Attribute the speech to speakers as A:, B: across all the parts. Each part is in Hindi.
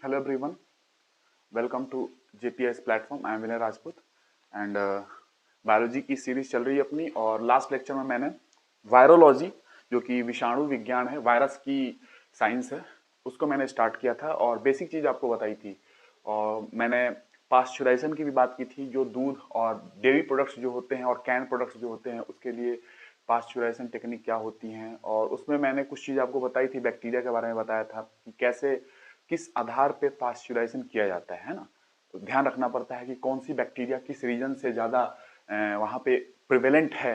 A: Hello everyone, welcome to JPS platform. I am Vinay Rajput and biology की सीरीज चल रही है अपनी। और लास्ट लेक्चर में मैंने वायरोलॉजी, जो कि विषाणु विज्ञान है, वायरस की साइंस है, उसको मैंने स्टार्ट किया था और बेसिक चीज़ आपको बताई थी। और मैंने पास्चुराइजेशन की भी बात की थी, जो दूध और डेयरी प्रोडक्ट्स जो होते हैं और कैन प्रोडक्ट्स जो होते हैं उसके लिए पास्चुराइजेशन टेक्निक क्या होती हैं। और उसमें मैंने कुछ चीज़ आपको बताई थी, बैक्टीरिया के बारे में बताया था कि कैसे किस आधार पे पास्चुराइजेशन किया जाता है ना। तो ध्यान रखना पड़ता है कि कौन सी बैक्टीरिया किस रीजन से ज़्यादा वहाँ पे प्रिवेलेंट है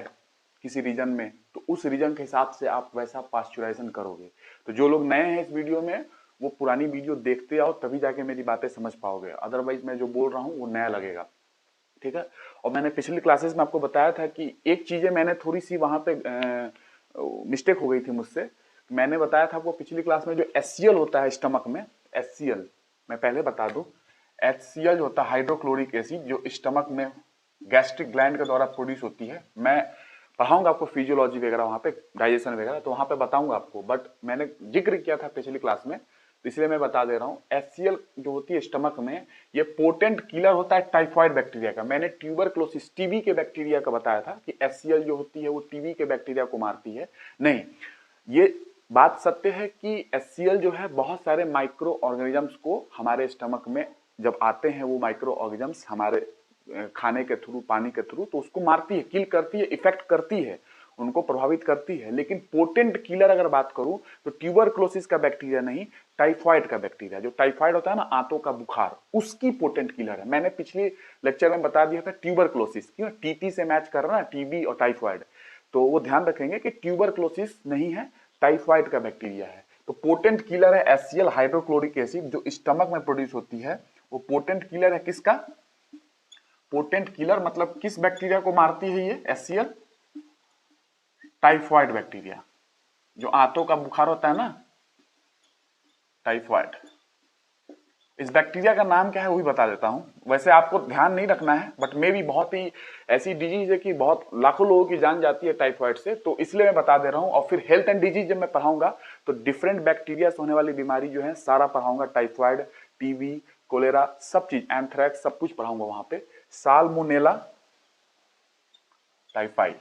A: किसी रीजन में, तो उस रीजन के हिसाब से आप वैसा पास्चुराइजेशन करोगे। तो जो लोग नए हैं इस वीडियो में, वो पुरानी वीडियो देखते आओ, तभी जाके मेरी बातें समझ पाओगे, अदरवाइज मैं जो बोल रहा हूँ वो नया लगेगा। ठीक है। और मैंने पिछली क्लासेस में आपको बताया था कि एक चीजें मैंने थोड़ी सी वहां पे मिस्टेक हो गई थी मुझसे। मैंने बताया था आपको पिछली क्लास में, जो HCl होता है स्टमक में, HCl मैं पहले बता दूं, HCl जो होता है हाइड्रोक्लोरिक एसिड, जो स्टमक में गैस्ट्रिक ग्लैंड के द्वारा प्रोड्यूस होती है। मैं पढ़ाऊंगा आपको फिजियोलॉजी वगैरह वहां पे, डाइजेशन वगैरह, तो वहां पे बताऊंगा आपको, बट मैंने जिक्र किया था पिछली क्लास में, तो इसलिए मैं बता दे रहा हूँ। HCl जो होती है स्टमक में, ये पोटेंट किलर होता है टाइफाइड बैक्टीरिया का। मैंने ट्यूबरक्लोसिस टीबी के बैक्टीरिया का बताया था कि HCl जो होती है वो टीबी के बैक्टीरिया को मारती है। नहीं, ये बात सत्य है कि HCl जो है बहुत सारे माइक्रो ऑर्गेनिजम्स को हमारे स्टमक में जब आते हैं, वो माइक्रो ऑर्गेनिजम्स हमारे खाने के थ्रू, पानी के थ्रू, तो उसको मारती है, किल करती है, इफेक्ट करती है, उनको प्रभावित करती है। लेकिन पोटेंट किलर अगर बात करूं तो ट्यूबरक्लोसिस का बैक्टीरिया नहीं, टाइफाइड का बैक्टीरिया, जो टाइफाइड होता है ना, आंतों का बुखार, उसकी पोटेंट किलर है। मैंने पिछले लेक्चर में बता दिया था ट्यूबरक्लोसिस, क्यों टीटी से मैच कर रहा है, टीबी और टाइफाइड। तो वो ध्यान रखेंगे कि ट्यूबरक्लोसिस नहीं है, टाइफाइड का बैक्टीरिया है। तो पोटेंट किलर है HCl हाइड्रोक्लोरिक एसिड, जो स्टमक में प्रोड्यूस होती है। वो पोटेंट किलर है किसका? पोटेंट किलर मतलब किस बैक्टीरिया को मारती है ये HCl? टाइफाइड बैक्टीरिया, जो आंतों का बुखार होता है ना, टाइफाइड। इस बैक्टीरिया का नाम क्या है वो भी बता देता हूं। वैसे आपको ध्यान नहीं रखना है, बट मे भी बहुत ही ऐसी डिजीज है कि बहुत लाखों लोगों की जान जाती है टाइफाइड से, तो इसलिए मैं बता दे रहा हूं। और फिर हेल्थ एंड डिजीज जब मैं पढ़ाऊंगा तो डिफरेंट बैक्टीरिया से होने वाली बीमारी जो है सारा पढ़ाऊंगा, टाइफाइड, टीबी, कोलेरा, सब चीज, एंथ्रैक्स, सब कुछ पढ़ाऊंगा वहां पे। साल्मोनेला टाइफाइड,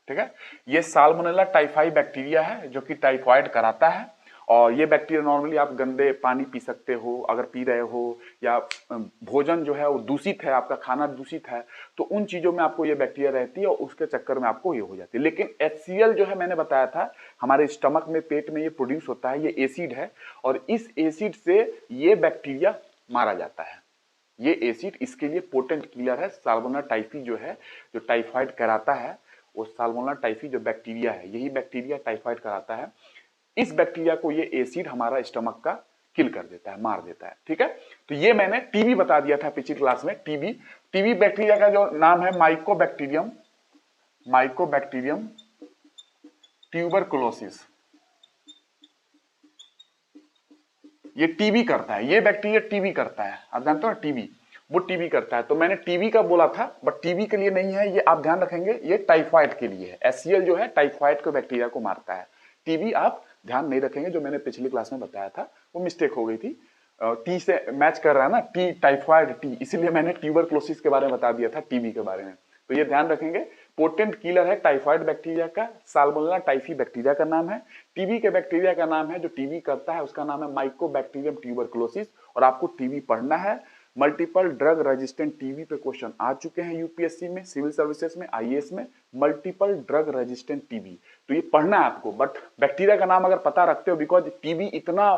A: ठीक है। ये साल्मोनेला टाइफाई बैक्टीरिया है जो कि टाइफाइड कराता है। और ये बैक्टीरिया नॉर्मली आप गंदे पानी पी सकते हो, अगर पी रहे हो, या भोजन जो है वो दूषित है, आपका खाना दूषित है, तो उन चीजों में आपको ये बैक्टीरिया रहती है और उसके चक्कर में आपको ये हो जाती है। लेकिन HCl जो है, मैंने बताया था, हमारे स्टमक में, पेट में ये प्रोड्यूस होता है, ये एसिड है, और इस एसिड से ये बैक्टीरिया मारा जाता है। ये एसिड इसके लिए पोटेंट किलर है। साल्मोनेला टाइफी जो है, जो टाइफाइड कराता है, वो साल्मोनेला टाइफी जो बैक्टीरिया है, यही बैक्टीरिया टाइफाइड कराता है। इस बैक्टीरिया को ये एसिड हमारा स्टमक का किल कर देता है, मार देता है। ठीक है। तो ये मैंने टीबी बता दिया था पिछली क्लास में। टीबी, टीबी बैक्टीरिया का जो नाम है माइकोबैक्टीरियम, माइकोबैक्टीरियम ट्यूबरकुलोसिस, ये टीबी करता है। ये बैक्टीरिया टीबी करता है, आप जानते हो ना, टीबी, वो टीबी करता है। तो मैंने टीबी का बोला था, बट टीबी के लिए नहीं है ये, आप ध्यान रखेंगे, ये टाइफाइड के लिए है। HCl जो है टाइफाइड के बैक्टीरिया को मारता है। टीबी आप ध्यान नहीं रखेंगे, जो मैंने पिछली क्लास में बताया था, वो मिस्टेक हो गई थी। टी से मैच कर रहा है ना, टी टाइफाइड टी, इसलिए मैंने ट्यूबरक्लोसिस के बारे में बता दिया था, टीबी के बारे में। तो ये ध्यान रखेंगे, पोटेंट किलर है टाइफाइड बैक्टीरिया का, साल्मोनेला टाइफी बैक्टीरिया का नाम है। टीबी के बैक्टीरिया का नाम है, जो टीबी करता है, उसका नाम है माइकोबैक्टीरियम ट्यूबरकुलोसिस। और आपको टीबी पढ़ना है। मल्टीपल ड्रग रेजिस्टेंट टीबी पे क्वेश्चन आ चुके हैं यूपीएससी में, सिविल सर्विसेज में, IAS में, मल्टीपल ड्रग रेजिस्टेंट टीबी, तो ये पढ़ना है आपको। बट बैक्टीरिया का नाम अगर पता रखते हो, बिकॉज टीबी इतना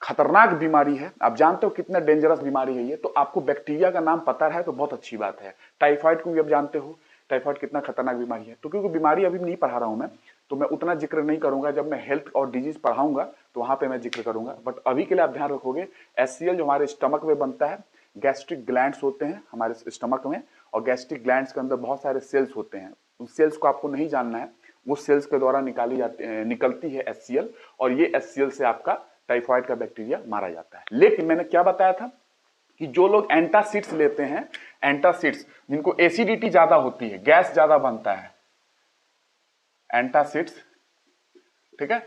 A: खतरनाक बीमारी है, आप जानते हो कितना डेंजरस बीमारी है ये, तो आपको बैक्टीरिया का नाम पता है तो बहुत अच्छी बात है। टाइफाइड को भी आप जानते हो, टाइफाइड कितना खतरनाक बीमारी है। तो क्योंकि बीमारी अभी नहीं पढ़ा रहा हूं मैं, तो मैं उतना जिक्र नहीं करूंगा। जब मैं हेल्थ और डिजीज पढ़ाऊंगा तो वहां पे मैं जिक्र करूंगा। बट अभी के लिए आप ध्यान रखोगे, HCl जो हमारे स्टमक में बनता है, गैस्ट्रिक ग्लैंड्स होते हैं हमारे स्टमक में, और गैस्ट्रिक ग्लैंड्स के अंदर बहुत सारे सेल्स होते हैं। उन सेल्स को आपको नहीं जानना है, वो सेल्स के द्वारा निकलती है HCl, और ये HCl से आपका टाइफाइड का बैक्टीरिया मारा जाता है। लेकिन मैंने क्या बताया था कि जो लोग एंटासिड्स लेते हैं, एंटासिड्स जिनको एसिडिटी ज्यादा होती है, गैस ज्यादा बनता है, एंटासिड्स, ठीक है।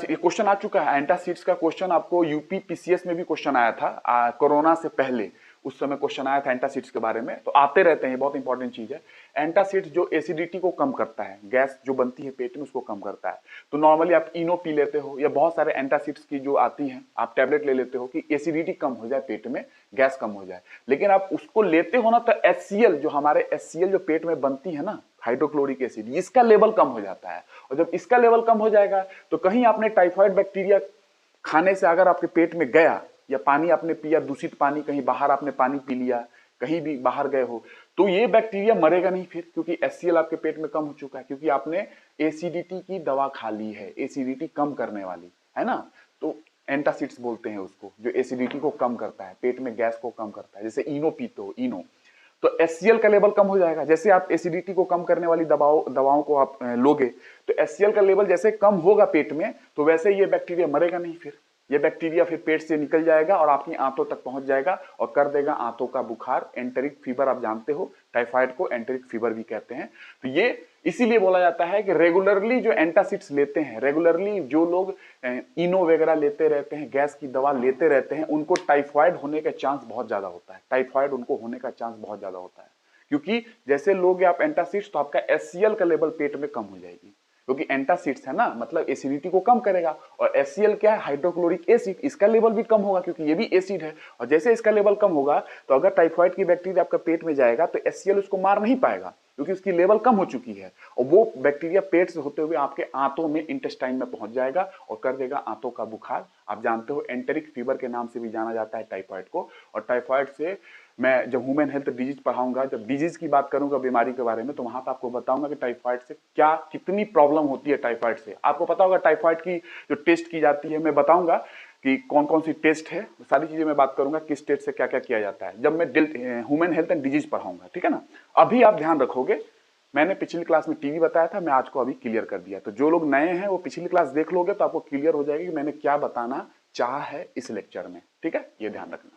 A: ये क्वेश्चन आ चुका है, एंटासिड्स का क्वेश्चन आपको यूपी पीसीएस में भी क्वेश्चन आया था कोरोना से पहले, उस समय क्वेश्चन आया था एंटासिड्स के बारे में, तो आते रहते हैं, बहुत इंपॉर्टेंट चीज है। एंटासिड्स जो एसिडिटी को कम करता है, गैस जो बनती है पेट में उसको कम करता है। तो नॉर्मली आप इनो पी लेते हो या बहुत सारे एंटासिड्स की जो आती हैं आप टैबलेट ले लेते हो कि एसिडिटी कम हो जाए, पेट में गैस कम हो जाए, लेकिन आप उसको लेते हो ना तो HCl जो हमारे HCl जो पेट में बनती है ना, हाइड्रोक्लोरिक एसिड, इसका लेवल कम हो जाता है। और जब इसका लेवल कम हो जाएगा तो कहीं आपने टाइफाइड बैक्टीरिया खाने से अगर आपके पेट में गया, या पानी आपने पिया, दूषित पानी, कहीं बाहर आपने पानी पी लिया, कहीं भी बाहर गए हो, तो ये बैक्टीरिया मरेगा नहीं फिर, क्योंकि HCl आपके पेट में कम हो चुका है, क्योंकि आपने एसिडिटी की दवा खा ली है, एसिडिटी कम करने वाली, है ना। तो एंटासिड्स बोलते हैं उसको, जो एसिडिटी को कम करता है, पेट में गैस को कम करता है। जैसे इनो पीते हो, इनो, तो HCl का लेवल कम हो जाएगा। जैसे आप एसिडिटी को कम करने वाली दवाओं को आप लोगे तो HCl का लेवल जैसे कम होगा पेट में, तो वैसे ये बैक्टीरिया मरेगा नहीं, फिर ये बैक्टीरिया फिर पेट से निकल जाएगा और आपकी आंतों तक पहुंच जाएगा और कर देगा आंतों का बुखार, एंटेरिक फीवर। आप जानते हो टाइफाइड को एंटेरिक फीवर भी कहते हैं। तो ये इसीलिए बोला जाता है कि रेगुलरली जो एंटासिड्स लेते हैं, रेगुलरली जो लोग इनो वगैरह लेते रहते हैं, गैस की दवा लेते रहते हैं, उनको टाइफाइड होने का चांस बहुत ज्यादा होता है, टाइफाइड उनको होने का चांस बहुत ज्यादा होता है। क्योंकि जैसे लोगे आप एंटासिड्स तो आपका HCl का लेवल पेट में कम हो जाएगी, क्योंकि एंटासिड्स है ना, मतलब एसिडिटी को कम करेगा, और HCl क्या है, हाइड्रोक्लोरिक एसिड, इसका लेवल भी कम होगा क्योंकि ये भी एसिड है। और जैसे इसका लेवल कम होगा तो अगर टाइफाइड की बैक्टीरिया आपका पेट में जाएगा तो HCl उसको मार नहीं पाएगा, क्योंकि उसकी लेवल कम हो चुकी है, और वो बैक्टीरिया पेट से होते हुए आपके आंतों में, इंटेस्टाइन में पहुंच जाएगा और कर देगा आंतों का बुखार। आप जानते हो एंटेरिक फीवर के नाम से भी जाना जाता है टाइफाइड को। और टाइफाइड से मैं जब ह्यूमन हेल्थ डिजीज पढ़ाऊंगा, जब डिजीज की बात करूंगा बीमारी के बारे में, तो वहां पर आपको बताऊंगा कि टाइफाइड से क्या कितनी प्रॉब्लम होती है। टाइफाइड से आपको पता होगा, टाइफाइड की जो टेस्ट की जाती है, मैं बताऊंगा कि कौन कौन सी टेस्ट है, सारी चीजें मैं बात करूंगा, किस टेस्ट से क्या क्या किया जाता है, जब मैं ह्यूमन हेल्थ एंड डिजीज पढ़ाऊंगा, ठीक है ना। अभी आप ध्यान रखोगे, मैंने पिछली क्लास में टीवी बताया था, मैं आज को अभी क्लियर कर दिया, तो जो लोग नए हैं वो पिछली क्लास देख लोगे तो आपको क्लियर हो जाएगी कि मैंने क्या बताना चाहा है इस लेक्चर में, ठीक है, ये ध्यान रखना।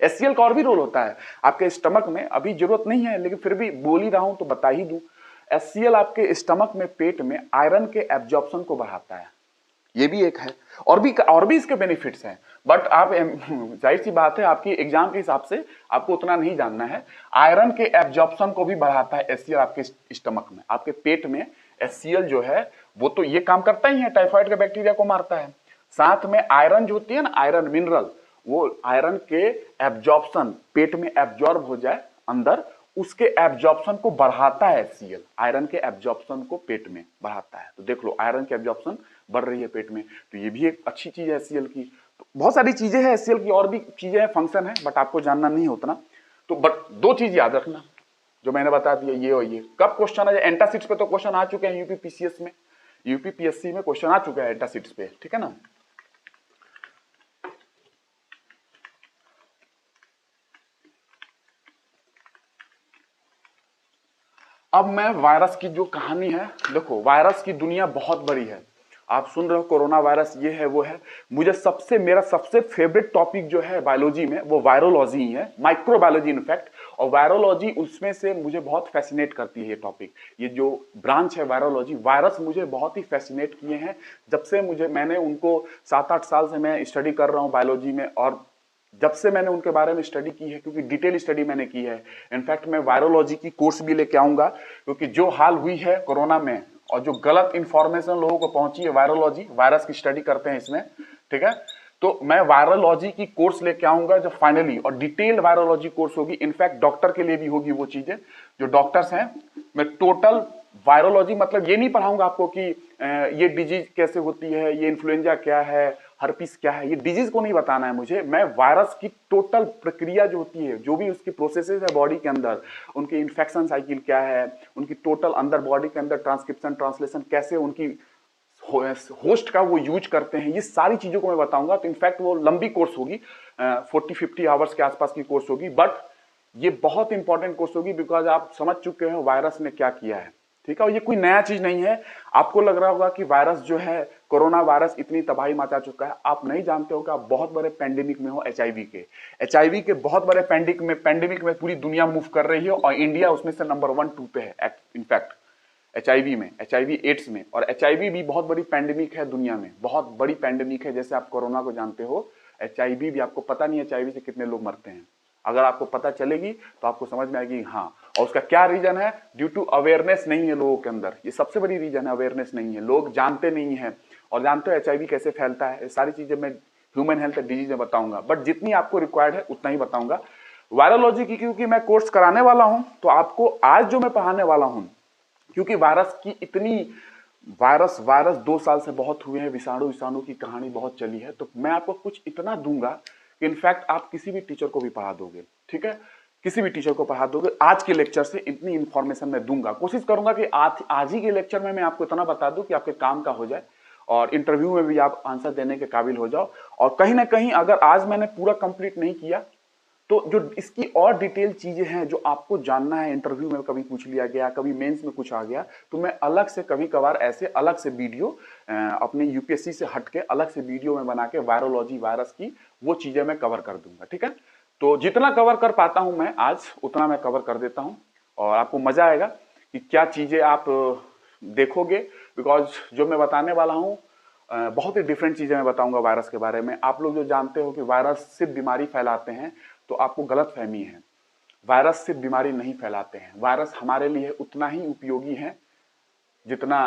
A: HCl का और भी रोल होता है आपके स्टमक में, अभी जरूरत नहीं है लेकिन फिर भी बोल ही रहा हूं तो बता ही दूं। HCl आपके स्टमक में, पेट में आयरन के एब्जॉर्प्शन को बढ़ाता है, ये भी एक है। और भी इसके बेनिफिट्स हैं, बट आप जाहिर सी बात है आपकी एग्जाम के हिसाब से आपको उतना नहीं जानना है। आयरन के एब्जॉर्प्शन को भी बढ़ाता है HCl आपके स्टमक में, आपके पेट में। HCl जो है वो तो ये काम करता ही है, टाइफाइड के बैक्टीरिया को मारता है, साथ में आयरन जो होती है ना, आयरन मिनरल, वो आयरन के एब्जॉर्प्शन, पेट में एब्जॉर्ब हो जाए अंदर, उसके एब्जॉर्प्शन को बढ़ाता है HCl, आयरन के एब्जॉर्प्शन को पेट में बढ़ाता है। तो देख लो, आयरन के एब्जॉर्प्शन बढ़ रही है पेट में, तो ये भी एक अच्छी चीज है HCl की। तो बहुत सारी चीजें हैं HCl की, और भी चीजें हैं, फंक्शन है, बट आपको जानना नहीं उतना। तो बट दो चीज याद रखना जो मैंने बता दिया, ये और ये। कब क्वेश्चन है एंटासिड्स पे, तो क्वेश्चन आ चुके हैं यूपी पीसीएस में, यूपी पीएससी में क्वेश्चन आ चुका है एंटासिड्स पे, ठीक है ना। अब मैं वायरस की जो कहानी है, देखो वायरस की दुनिया बहुत बड़ी है, आप सुन रहे हो कोरोना वायरस ये है वो है। मेरा सबसे फेवरेट टॉपिक जो है बायोलॉजी में वो वायरोलॉजी ही है, माइक्रोबायोलॉजी इनफैक्ट। और वायरोलॉजी उसमें से मुझे बहुत फैसिनेट करती है ये टॉपिक, ये जो ब्रांच है वायरोलॉजी, वायरस मुझे बहुत ही फैसिनेट किए हैं। जब से मैंने उनको 7-8 साल से मैं स्टडी कर रहा हूँ बायोलॉजी में, और जब से मैंने उनके बारे में स्टडी की है, क्योंकि डिटेल स्टडी मैंने की है। इनफैक्ट मैं वायरोलॉजी की कोर्स भी लेके आऊंगा, क्योंकि जो हाल हुई है कोरोना में और जो गलत इंफॉर्मेशन लोगों को पहुंची है, वायरोलॉजी, वायरस की स्टडी करते हैं इसमें, ठीक है। तो मैं वायरोलॉजी की कोर्स लेके आऊंगा जब फाइनली, और डिटेल वायरोलॉजी कोर्स होगी, इनफैक्ट डॉक्टर के लिए भी होगी वो चीजें, जो डॉक्टर्स हैं। मैं टोटल वायरोलॉजी, मतलब ये नहीं पढ़ाऊंगा आपको कि ये डिजीज कैसे होती है, ये इन्फ्लुएंजा क्या है, हर्पिस क्या है, ये डिजीज को नहीं बताना है मुझे। मैं वायरस की टोटल प्रक्रिया जो होती है, जो भी उसकी प्रोसेसेस है बॉडी के अंदर, उनकी इन्फेक्शन साइकिल क्या है, उनकी टोटल अंदर बॉडी के अंदर ट्रांसक्रिप्शन ट्रांसलेशन कैसे उनकी होस्ट का वो यूज करते हैं, ये सारी चीजों को मैं बताऊंगा। तो इनफैक्ट वो लंबी कोर्स होगी, 40-50 आवर्स के आसपास की कोर्स होगी, बट ये बहुत इंपॉर्टेंट कोर्स होगी, बिकॉज आप समझ चुके हो वायरस ने क्या किया है, ठीक है। और ये कोई नया चीज नहीं है। आपको लग रहा होगा कि वायरस जो है, कोरोना वायरस इतनी तबाही मचा चुका है, आप नहीं जानते हो कि आप बहुत बड़े पैंडेमिक में हो, एचआईवी के बहुत बड़े पैंडेमिक में पूरी दुनिया मूव कर रही है, और इंडिया उसमें से नंबर 1-2 पे है इनफैक्ट। HIV में, HIV एड्स में। और HIV भी बहुत बड़ी पैंडेमिक है दुनिया में, बहुत बड़ी पैंडेमिक है। जैसे आप कोरोना को जानते हो, HIV भी आपको पता नहीं है HIV से कितने लोग मरते हैं। अगर आपको पता चलेगी तो आपको समझ में आएगी हाँ। और उसका क्या रीजन है? ड्यू टू अवेयरनेस नहीं है लोगों के अंदर। ये सबसे बड़ी रीजन है, अवेयरनेस नहीं है, लोग जानते नहीं है। और जानते हो HIV कैसे फैलता है, ये सारी चीजें मैं ह्यूमन हेल्थ डिजीज में बताऊंगा, बट जितनी आपको रिक्वायर्ड है उतना ही बताऊंगा। वायरोलॉजी की क्योंकि मैं कोर्स कराने वाला हूं, तो आपको आज जो मैं पढ़ाने वाला हूं, क्योंकि वायरस की इतनी वायरस वायरस 2 साल से बहुत हुए हैं, विषाणु विषाणु की कहानी बहुत चली है, तो मैं आपको कुछ इतना दूंगा कि इनफैक्ट आप किसी भी टीचर को भी पढ़ा दोगे। ठीक है, किसी भी टीचर को पढ़ा दोगे। आज के लेक्चर से इतनी इंफॉर्मेशन मैं दूंगा, कोशिश करूंगा कि आज ही के लेक्चर में मैं आपको इतना बता दूं कि आपके काम का हो जाए और इंटरव्यू में भी आप आंसर देने के काबिल हो जाओ। और कहीं ना कहीं अगर आज मैंने पूरा कंप्लीट नहीं किया तो जो इसकी और डिटेल चीजें हैं जो आपको जानना है, इंटरव्यू में कभी पूछ लिया गया, कभी मेंस में कुछ आ गया, तो मैं अलग से कभी कभार ऐसे अलग से वीडियो अपने यूपीएससी से हटके अलग से वीडियो में बना के वायरोलॉजी वायरस की वो चीजें मैं कवर कर दूंगा। ठीक है, तो जितना कवर कर पाता हूं मैं आज उतना मैं कवर कर देता हूं और आपको मजा आएगा कि क्या चीजें आप देखोगे। बिकॉज जो मैं बताने वाला हूं बहुत ही डिफरेंट चीजें मैं बताऊंगा वायरस के बारे में। आप लोग जो जानते हो कि वायरस सिर्फ बीमारी फैलाते हैं, तो आपको गलत फहमी है। वायरस सिर्फ बीमारी नहीं फैलाते हैं, वायरस हमारे लिए उतना ही उपयोगी है जितना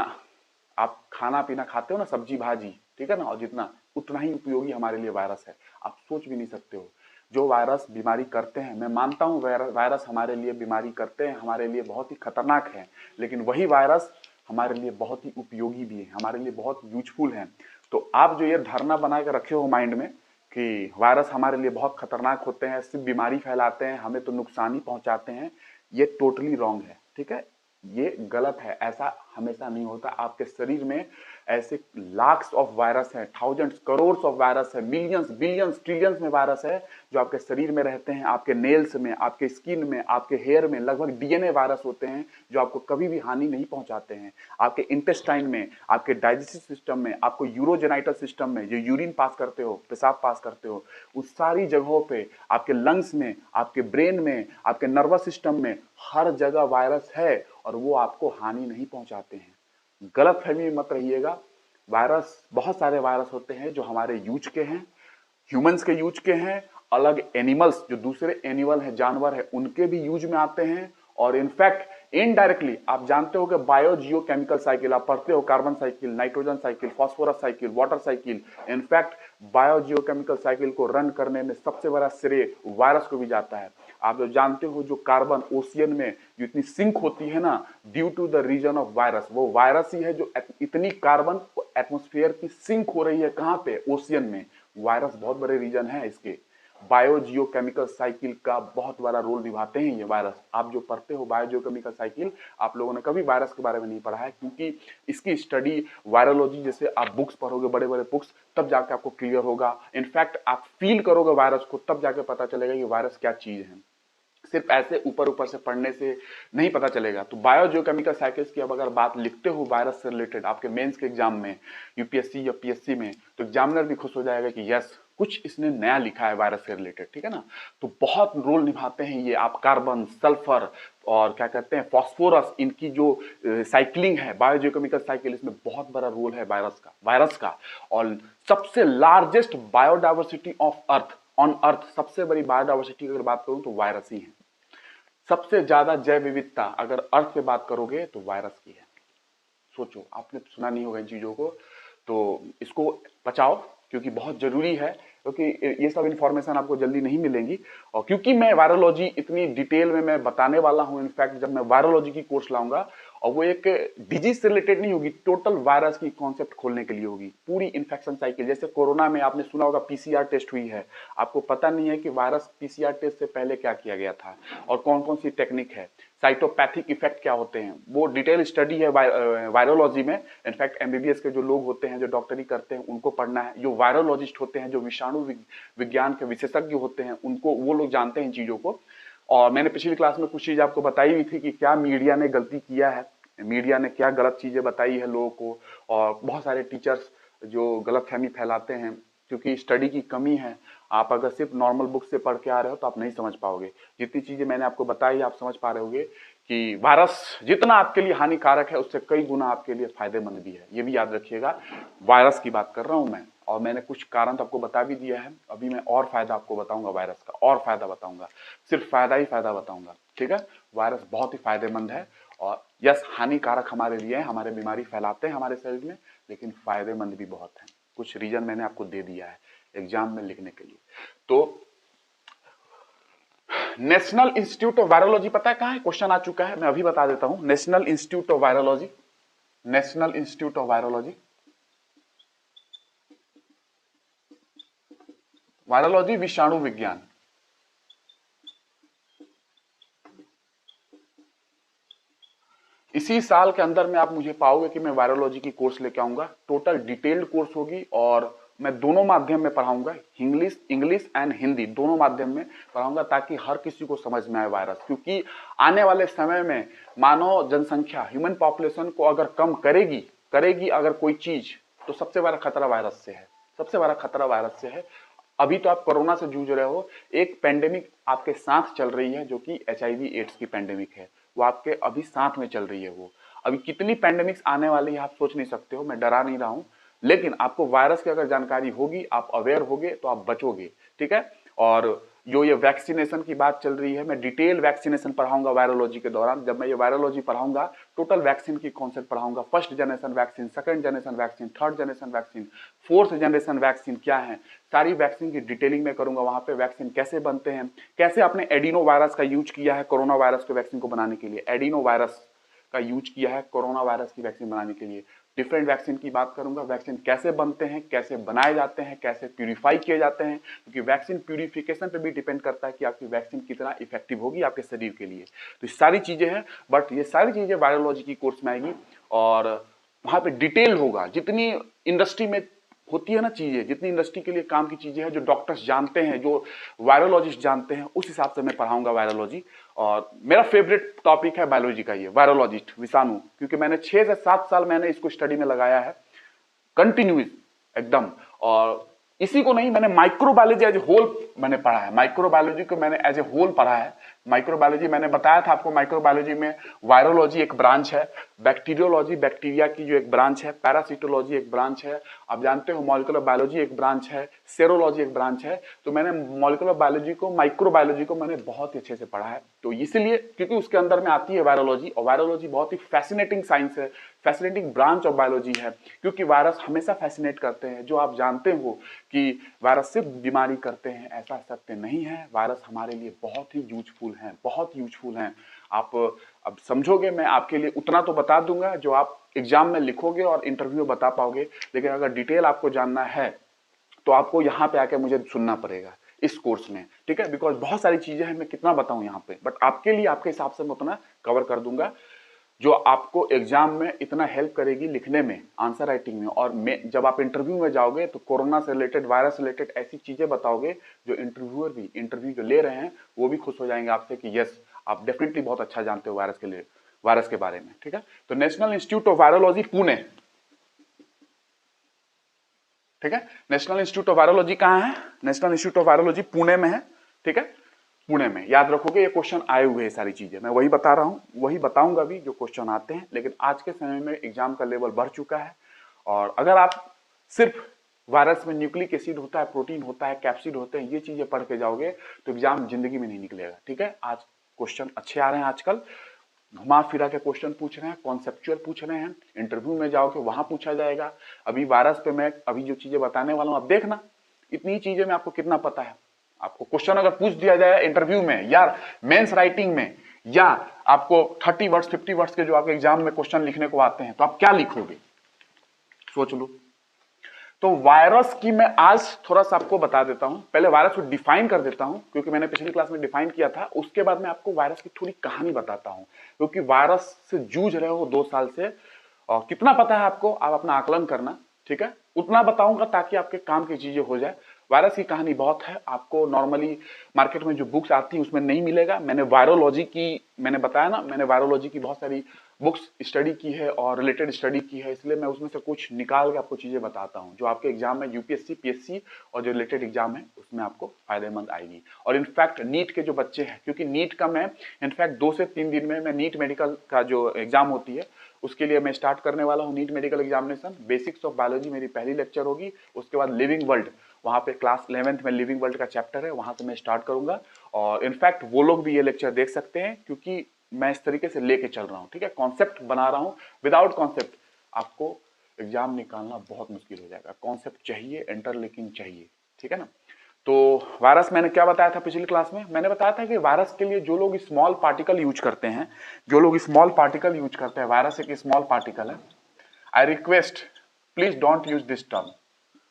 A: आप खाना पीना खाते हो ना, सब्जी भाजी, ठीक है ना, और जितना उतना ही उपयोगी हमारे लिए वायरस है। आप सोच भी नहीं सकते हो जो वायरस बीमारी करते हैं। मैं मानता हूं वायरस हमारे लिए बीमारी करते हैं, हमारे लिए बहुत ही खतरनाक है, लेकिन वही वायरस हमारे लिए बहुत ही उपयोगी भी है, हमारे लिए बहुत यूजफुल है। तो आप जो ये धारणा बना के रखे हो माइंड में कि वायरस हमारे लिए बहुत खतरनाक होते हैं, सिर्फ बीमारी फैलाते हैं, हमें तो नुकसान ही पहुंचाते हैं, ये टोटली रॉन्ग है। ठीक है, ये गलत है, ऐसा हमेशा नहीं होता। आपके शरीर में ऐसे लाख्स ऑफ वायरस हैं, थाउजेंड्स करोड़ ऑफ वायरस है, मिलियंस बिलियंस ट्रिलियंस में वायरस है जो आपके शरीर में रहते हैं। आपके नेल्स में, आपके स्किन में, आपके हेयर में लगभग डीएनए वायरस होते हैं जो आपको कभी भी हानि नहीं पहुंचाते हैं। आपके इंटेस्टाइन में, आपके डाइजेस्टिव सिस्टम में, आपको यूरोजेनाइटल सिस्टम में जो यूरिन पास करते हो, पेशाब पास करते हो, उस सारी जगहों पे, आपके लंग्स में, आपके ब्रेन में, आपके नर्वस सिस्टम में, हर जगह वायरस है और वो आपको हानि नहीं पहुंचाते हैं। गलत फहमी में मत रहिएगा। वायरस, बहुत सारे वायरस होते हैं जो हमारे यूज के हैं, ह्यूमंस के यूज के हैं, अलग एनिमल्स जो दूसरे एनिमल है, जानवर है, उनके भी यूज में आते हैं। और इनफैक्ट इनडायरेक्टली आप जानते हो कि बायो जियो केमिकल साइकिल आप पढ़ते हो, carbon cycle, nitrogen cycle, phosphorus cycle, water cycle. In fact bio geo chemical cycle को रन करने में सबसे बड़ा श्रेय वायरस को भी जाता है। आप जो जानते हो जो कार्बन ओशियन में जो इतनी सिंक होती है ना, due to the reason of virus, वो वायरस ही है जो इतनी कार्बन एटमॉस्फेयर की सिंक हो रही है। कहां पे? ओशियन में। वायरस बहुत बड़े रीजन है इसके। बायो जियो केमिकल साइकिल का बहुत बड़ा रोल निभाते हैं ये वायरस। आप जो पढ़ते हो बायो जियो केमिकल साइकिल, आप लोगों ने कभी वायरस के बारे में नहीं पढ़ा है, क्योंकि इसकी स्टडी वायरोलॉजी जैसे आप बुक्स पढ़ोगे, बड़े बड़े बुक्स, तब जाके आपको क्लियर होगा। इनफैक्ट आप फील करोगे वायरस को, तब जाके पता चलेगा कि वायरस क्या चीज है। सिर्फ ऐसे ऊपर ऊपर से पढ़ने से नहीं पता चलेगा। तो बायो जियोकेमिकल साइकिल्स की अब अगर बात लिखते हो वायरस से रिलेटेड आपके मेंस के एग्जाम में, यूपीएससी या पीएससी में, तो एग्जामिनर भी खुश हो जाएगा कि यस, कुछ इसने नया लिखा है वायरस से रिलेटेड। ठीक है ना, तो बहुत रोल निभाते हैं ये। आप कार्बन, सल्फर और क्या कहते हैं फॉस्फोरस, इनकी जो साइक्लिंग है, बायो जियोकेमिकल साइकिल, इसमें बहुत बड़ा रोल है वायरस का। और सबसे largest biodiversity of earth on earth, सबसे बड़ी बायोडाइवर्सिटी की अगर बात करूं तो वायरस ही है। सबसे ज्यादा जैव विविधता अगर अर्थ पे बात करोगे तो वायरस की है। सोचो, आपने सुना नहीं होगा इन चीजों को, तो इसको बचाओ क्योंकि बहुत जरूरी है, क्योंकि ये सब इंफॉर्मेशन आपको जल्दी नहीं मिलेंगी। और क्योंकि मैं वायरोलॉजी इतनी डिटेल में मैं बताने वाला हूं, इनफैक्ट जब मैं वायरोलॉजी की कोर्स लाऊंगा, और वो एक डिजीज से रिलेटेड नहीं होगी, टोटल वायरस की कॉन्सेप्ट खोलने के लिए होगी, पूरी इन्फेक्शन साइकिल। जैसे कोरोना में आपने सुना होगा पीसीआर टेस्ट हुई है, आपको पता नहीं है कि वायरस पीसीआर टेस्ट से पहले क्या किया गया था और कौन कौन सी टेक्निक है, साइटोपैथिक इफेक्ट क्या होते हैं, वो डिटेल स्टडी है वायरोलॉजी में। इनफैक्ट एमबीबीएस के जो लोग होते हैं, जो डॉक्टरी करते हैं, उनको पढ़ना है। जो वायरोलॉजिस्ट होते हैं, जो विषाणु विज्ञान के विशेषज्ञ होते हैं, उनको, वो लोग जानते हैं इन चीजों को। और मैंने पिछली क्लास में कुछ चीज आपको बताई हुई थी कि क्या मीडिया ने गलती किया है, मीडिया ने क्या गलत चीजें बताई है लोगों को, और बहुत सारे टीचर्स जो गलतफहमी फैलाते हैं, क्योंकि स्टडी की कमी है। आप अगर सिर्फ नॉर्मल बुक से पढ़ के आ रहे हो तो आप नहीं समझ पाओगे। जितनी चीजें मैंने आपको बताई आप समझ पा रहे होगे कि वायरस जितना आपके लिए हानिकारक है उससे कई गुना आपके लिए फायदेमंद भी है, ये भी याद रखिएगा। वायरस की बात कर रहा हूं मैं, और मैंने कुछ कारण तो आपको बता भी दिया है। अभी मैं और फायदा आपको बताऊंगा वायरस का, और फायदा बताऊंगा, सिर्फ फायदा ही फायदा बताऊंगा, ठीक है। वायरस बहुत ही फायदेमंद है, और यस हानिकारक हमारे लिए है, हमारे बीमारी फैलाते हैं हमारे शरीर में, लेकिन फायदेमंद भी बहुत है। कुछ रीजन मैंने आपको दे दिया है एग्जाम में लिखने के लिए। तो नेशनल इंस्टीट्यूट ऑफ वायरोलॉजी पता है कहां है? क्वेश्चन आ चुका है, मैं अभी बता देता हूं। National institute of virology, national institute of virology, virology विषाणु विज्ञान, इसी साल के अंदर में आप मुझे पाओगे कि मैं वायरोलॉजी की कोर्स लेके आऊंगा। टोटल डिटेल्ड कोर्स होगी, और मैं दोनों माध्यम में पढ़ाऊंगा, इंग्लिश एंड हिंदी दोनों माध्यम में पढ़ाऊंगा, ताकि हर किसी को समझ में आए वायरस। क्योंकि आने वाले समय में मानव जनसंख्या, ह्यूमन पॉपुलेशन को अगर कम करेगी अगर कोई चीज, तो सबसे बड़ा खतरा वायरस से है, सबसे बड़ा खतरा वायरस से है। अभी तो आप कोरोना से जूझ रहे हो, एक पेंडेमिक आपके साथ चल रही है जो कि HIV एड्स की पेंडेमिक है, वो आपके अभी साथ में चल रही है। वो अभी कितनी पेंडेमिक्स आने वाली है आप सोच नहीं सकते हो, मैं डरा नहीं रहा हूं, लेकिन आपको वायरस की अगर जानकारी होगी, आप अवेयर होगे तो आप बचोगे, ठीक है। और जो ये वैक्सीनेशन की बात चल रही है, मैं डिटेल वैक्सीनेशन पढ़ाऊंगा वायरोलॉजी के दौरान। जब मैं ये वायरोलॉजी पढ़ाऊंगा, टोटल वैक्सीन की कॉन्सेप्ट पढ़ाऊंगा, first generation vaccine, second generation vaccine, third generation vaccine, fourth generation vaccine क्या है, सारी वैक्सीन की डिटेलिंग में करूंगा। वहां पे वैक्सीन कैसे बनते हैं, कैसे आपने एडिनो वायरस का यूज किया है कोरोना वायरस के वैक्सीन को बनाने के लिए, एडिनो वायरस का यूज किया है कोरोना वायरस की वैक्सीन बनाने के लिए। डिफरेंट वैक्सीन की बात करूंगा, वैक्सीन कैसे बनते हैं, कैसे बनाए जाते हैं, कैसे प्यूरिफाई किए जाते हैं, क्योंकि वैक्सीन प्यूरिफिकेशन पे भी डिपेंड करता है कि आपकी वैक्सीन कितना इफेक्टिव होगी आपके शरीर के लिए। तो ये सारी चीजें हैं, बट ये सारी चीजें वायरोलॉजी की कोर्स में आएगी, और वहां पे डिटेल होगा। जितनी इंडस्ट्री में होती है ना चीजें, जितनी इंडस्ट्री के लिए काम की चीजें हैं, जो डॉक्टर्स जानते हैं, जो वायरोलॉजिस्ट जानते हैं, उस हिसाब से मैं पढ़ाऊंगा वायरोलॉजी। और मेरा फेवरेट टॉपिक है बायोलॉजी का, ये वायरोलॉजिस्ट विषाणु, क्योंकि मैंने 6 से 7 साल मैंने इसको स्टडी में लगाया है, कंटिन्यूस एकदम। और इसी को नहीं, मैंने माइक्रोबायोलॉजी एज ए होल मैंने पढ़ा है, माइक्रोबायोलॉजी को मैंने एज ए होल पढ़ा है। माइक्रोबायोलॉजी मैंने बताया था आपको, माइक्रोबायोलॉजी में वायरोलॉजी एक ब्रांच है, बैक्टीरियोलॉजी बैक्टीरिया की जो एक ब्रांच है, पैरासिटोलॉजी एक ब्रांच है, आप जानते हो मॉलिक्यूलर बायोलॉजी एक ब्रांच है, सेरोलॉजी एक ब्रांच है। तो मैंने मॉलिक्यूलर बायोलॉजी को, माइक्रोबायोलॉजी को मैंने बहुत ही अच्छे से पढ़ा है। तो इसलिए क्योंकि उसके अंदर में आती है वायरोलॉजी, और वायरोलॉजी बहुत ही फैसिनेटिंग साइंस है, फैसिनेटिंग ब्रांच ऑफ बायोलॉजी है, क्योंकि वायरस हमेशा फैसिनेट करते हैं। जो आप जानते हो कि वायरस सिर्फ बीमारी करते हैं, ऐसा सत्य नहीं है। वायरस हमारे लिए बहुत ही यूजफुल हैं, बहुत यूजफुल हैं। आप अब समझोगे, मैं आपके लिए उतना तो बता दूंगा जो आप एग्जाम में लिखोगे और इंटरव्यू में बता पाओगे, लेकिन अगर डिटेल आपको जानना है तो आपको यहाँ पे आके मुझे सुनना पड़ेगा इस कोर्स में, ठीक है। बिकॉज बहुत सारी चीजें हैं, मैं कितना बताऊं यहाँ पे, बट आपके लिए आपके हिसाब से मैं उतना कवर कर दूंगा जो आपको एग्जाम में इतना हेल्प करेगी लिखने में, आंसर राइटिंग में। और जब आप इंटरव्यू में जाओगे तो कोरोना से रिलेटेड, वायरस से रिलेटेड ऐसी चीजें बताओगे जो इंटरव्यूअर भी, इंटरव्यू जो ले रहे हैं वो भी खुश हो जाएंगे आपसे कि यस आप डेफिनेटली बहुत अच्छा जानते हो वायरस के लिए, वायरस के बारे में, ठीक है। तो national institute of virology Pune, ठीक है। नेशनल इंस्टीट्यूट ऑफ वायरोलॉजी कहां है? National institute of virology Pune में है, ठीक है, पुणे में। याद रखोगे, ये क्वेश्चन आए हुए हैं, सारी चीजें मैं वही बता रहा हूं, वही बताऊंगा भी जो क्वेश्चन आते हैं। लेकिन आज के समय में एग्जाम का लेवल बढ़ चुका है, और अगर आप सिर्फ वायरस में न्यूक्लिक एसिड होता है, प्रोटीन होता है, कैप्सिड होते हैं, ये चीजें पढ़ के जाओगे तो एग्जाम जिंदगी में नहीं निकलेगा, ठीक है। आज क्वेश्चन अच्छे आ रहे हैं, आजकल घुमा फिरा के क्वेश्चन पूछ रहे हैं, कॉन्सेप्चुअल पूछ रहे हैं, इंटरव्यू में जाओगे वहां पूछा जाएगा। अभी वायरस पे मैं अभी जो चीजें बताने वाला हूं, आप देखना इतनी चीजें में आपको कितना पता है। आपको क्वेश्चन अगर पूछ दिया जाए इंटरव्यू में या मेंस राइटिंग में, या आपको 30 वर्ड्स 50 वर्ड्स के जो आपके एग्जाम में क्वेश्चन लिखने को आते हैं, तो आप क्या लिखोगे, सोच लो। तो वायरस की मैं आज थोड़ा सा आपको बता देता हूं, पहले वायरस को डिफाइन कर देता हूं, क्योंकि मैंने पिछली क्लास में डिफाइन किया था। उसके बाद मैं आपको वायरस की थोड़ी कहानी बताता हूं, क्योंकि वायरस से जूझ रहे हो 2 साल से, और कितना पता है आपको, आप अपना आकलन करना, ठीक है। उतना बताऊंगा ताकि आपके काम की चीजें हो जाए। वायरस की कहानी बहुत है, आपको नॉर्मली मार्केट में जो बुक्स आती है उसमें नहीं मिलेगा। मैंने वायरोलॉजी की, मैंने बताया ना, मैंने वायरोलॉजी की बहुत सारी बुक्स स्टडी की है और रिलेटेड स्टडी की है, इसलिए मैं उसमें से कुछ निकाल के आपको चीज़ें बताता हूँ जो आपके एग्जाम में यूपीएससी पीएससी और जो रिलेटेड एग्जाम है उसमें आपको फायदेमंद आएगी। और इनफैक्ट नीट के जो बच्चे हैं, क्योंकि नीट का मैं इनफैक्ट 2 से 3 दिन में मैं नीट मेडिकल का जो एग्जाम होती है उसके लिए मैं स्टार्ट करने वाला हूँ NEET medical examination. Basics of biology मेरी पहली लेक्चर होगी, उसके बाद लिविंग वर्ल्ड, वहाँ पे क्लास 11th में लिविंग वर्ल्ड का चैप्टर है, वहाँ से मैं स्टार्ट करूंगा। और इनफैक्ट वो लोग भी ये लेक्चर देख सकते हैं क्योंकि मैं इस तरीके से लेके चल रहा हूँ, ठीक है, कॉन्सेप्ट बना रहा हूँ। विदाउट कॉन्सेप्ट आपको एग्जाम निकालना बहुत मुश्किल हो जाएगा। कॉन्सेप्ट चाहिए, इंटरलिंकिंग चाहिए, ठीक है ना। तो वायरस मैंने क्या बताया था पिछली क्लास में, मैंने बताया था कि वायरस के लिए जो लोग स्मॉल पार्टिकल यूज करते हैं, जो लोग स्मॉल पार्टिकल यूज करते हैं, वायरस एक स्मॉल पार्टिकल है। I request please don't use this term,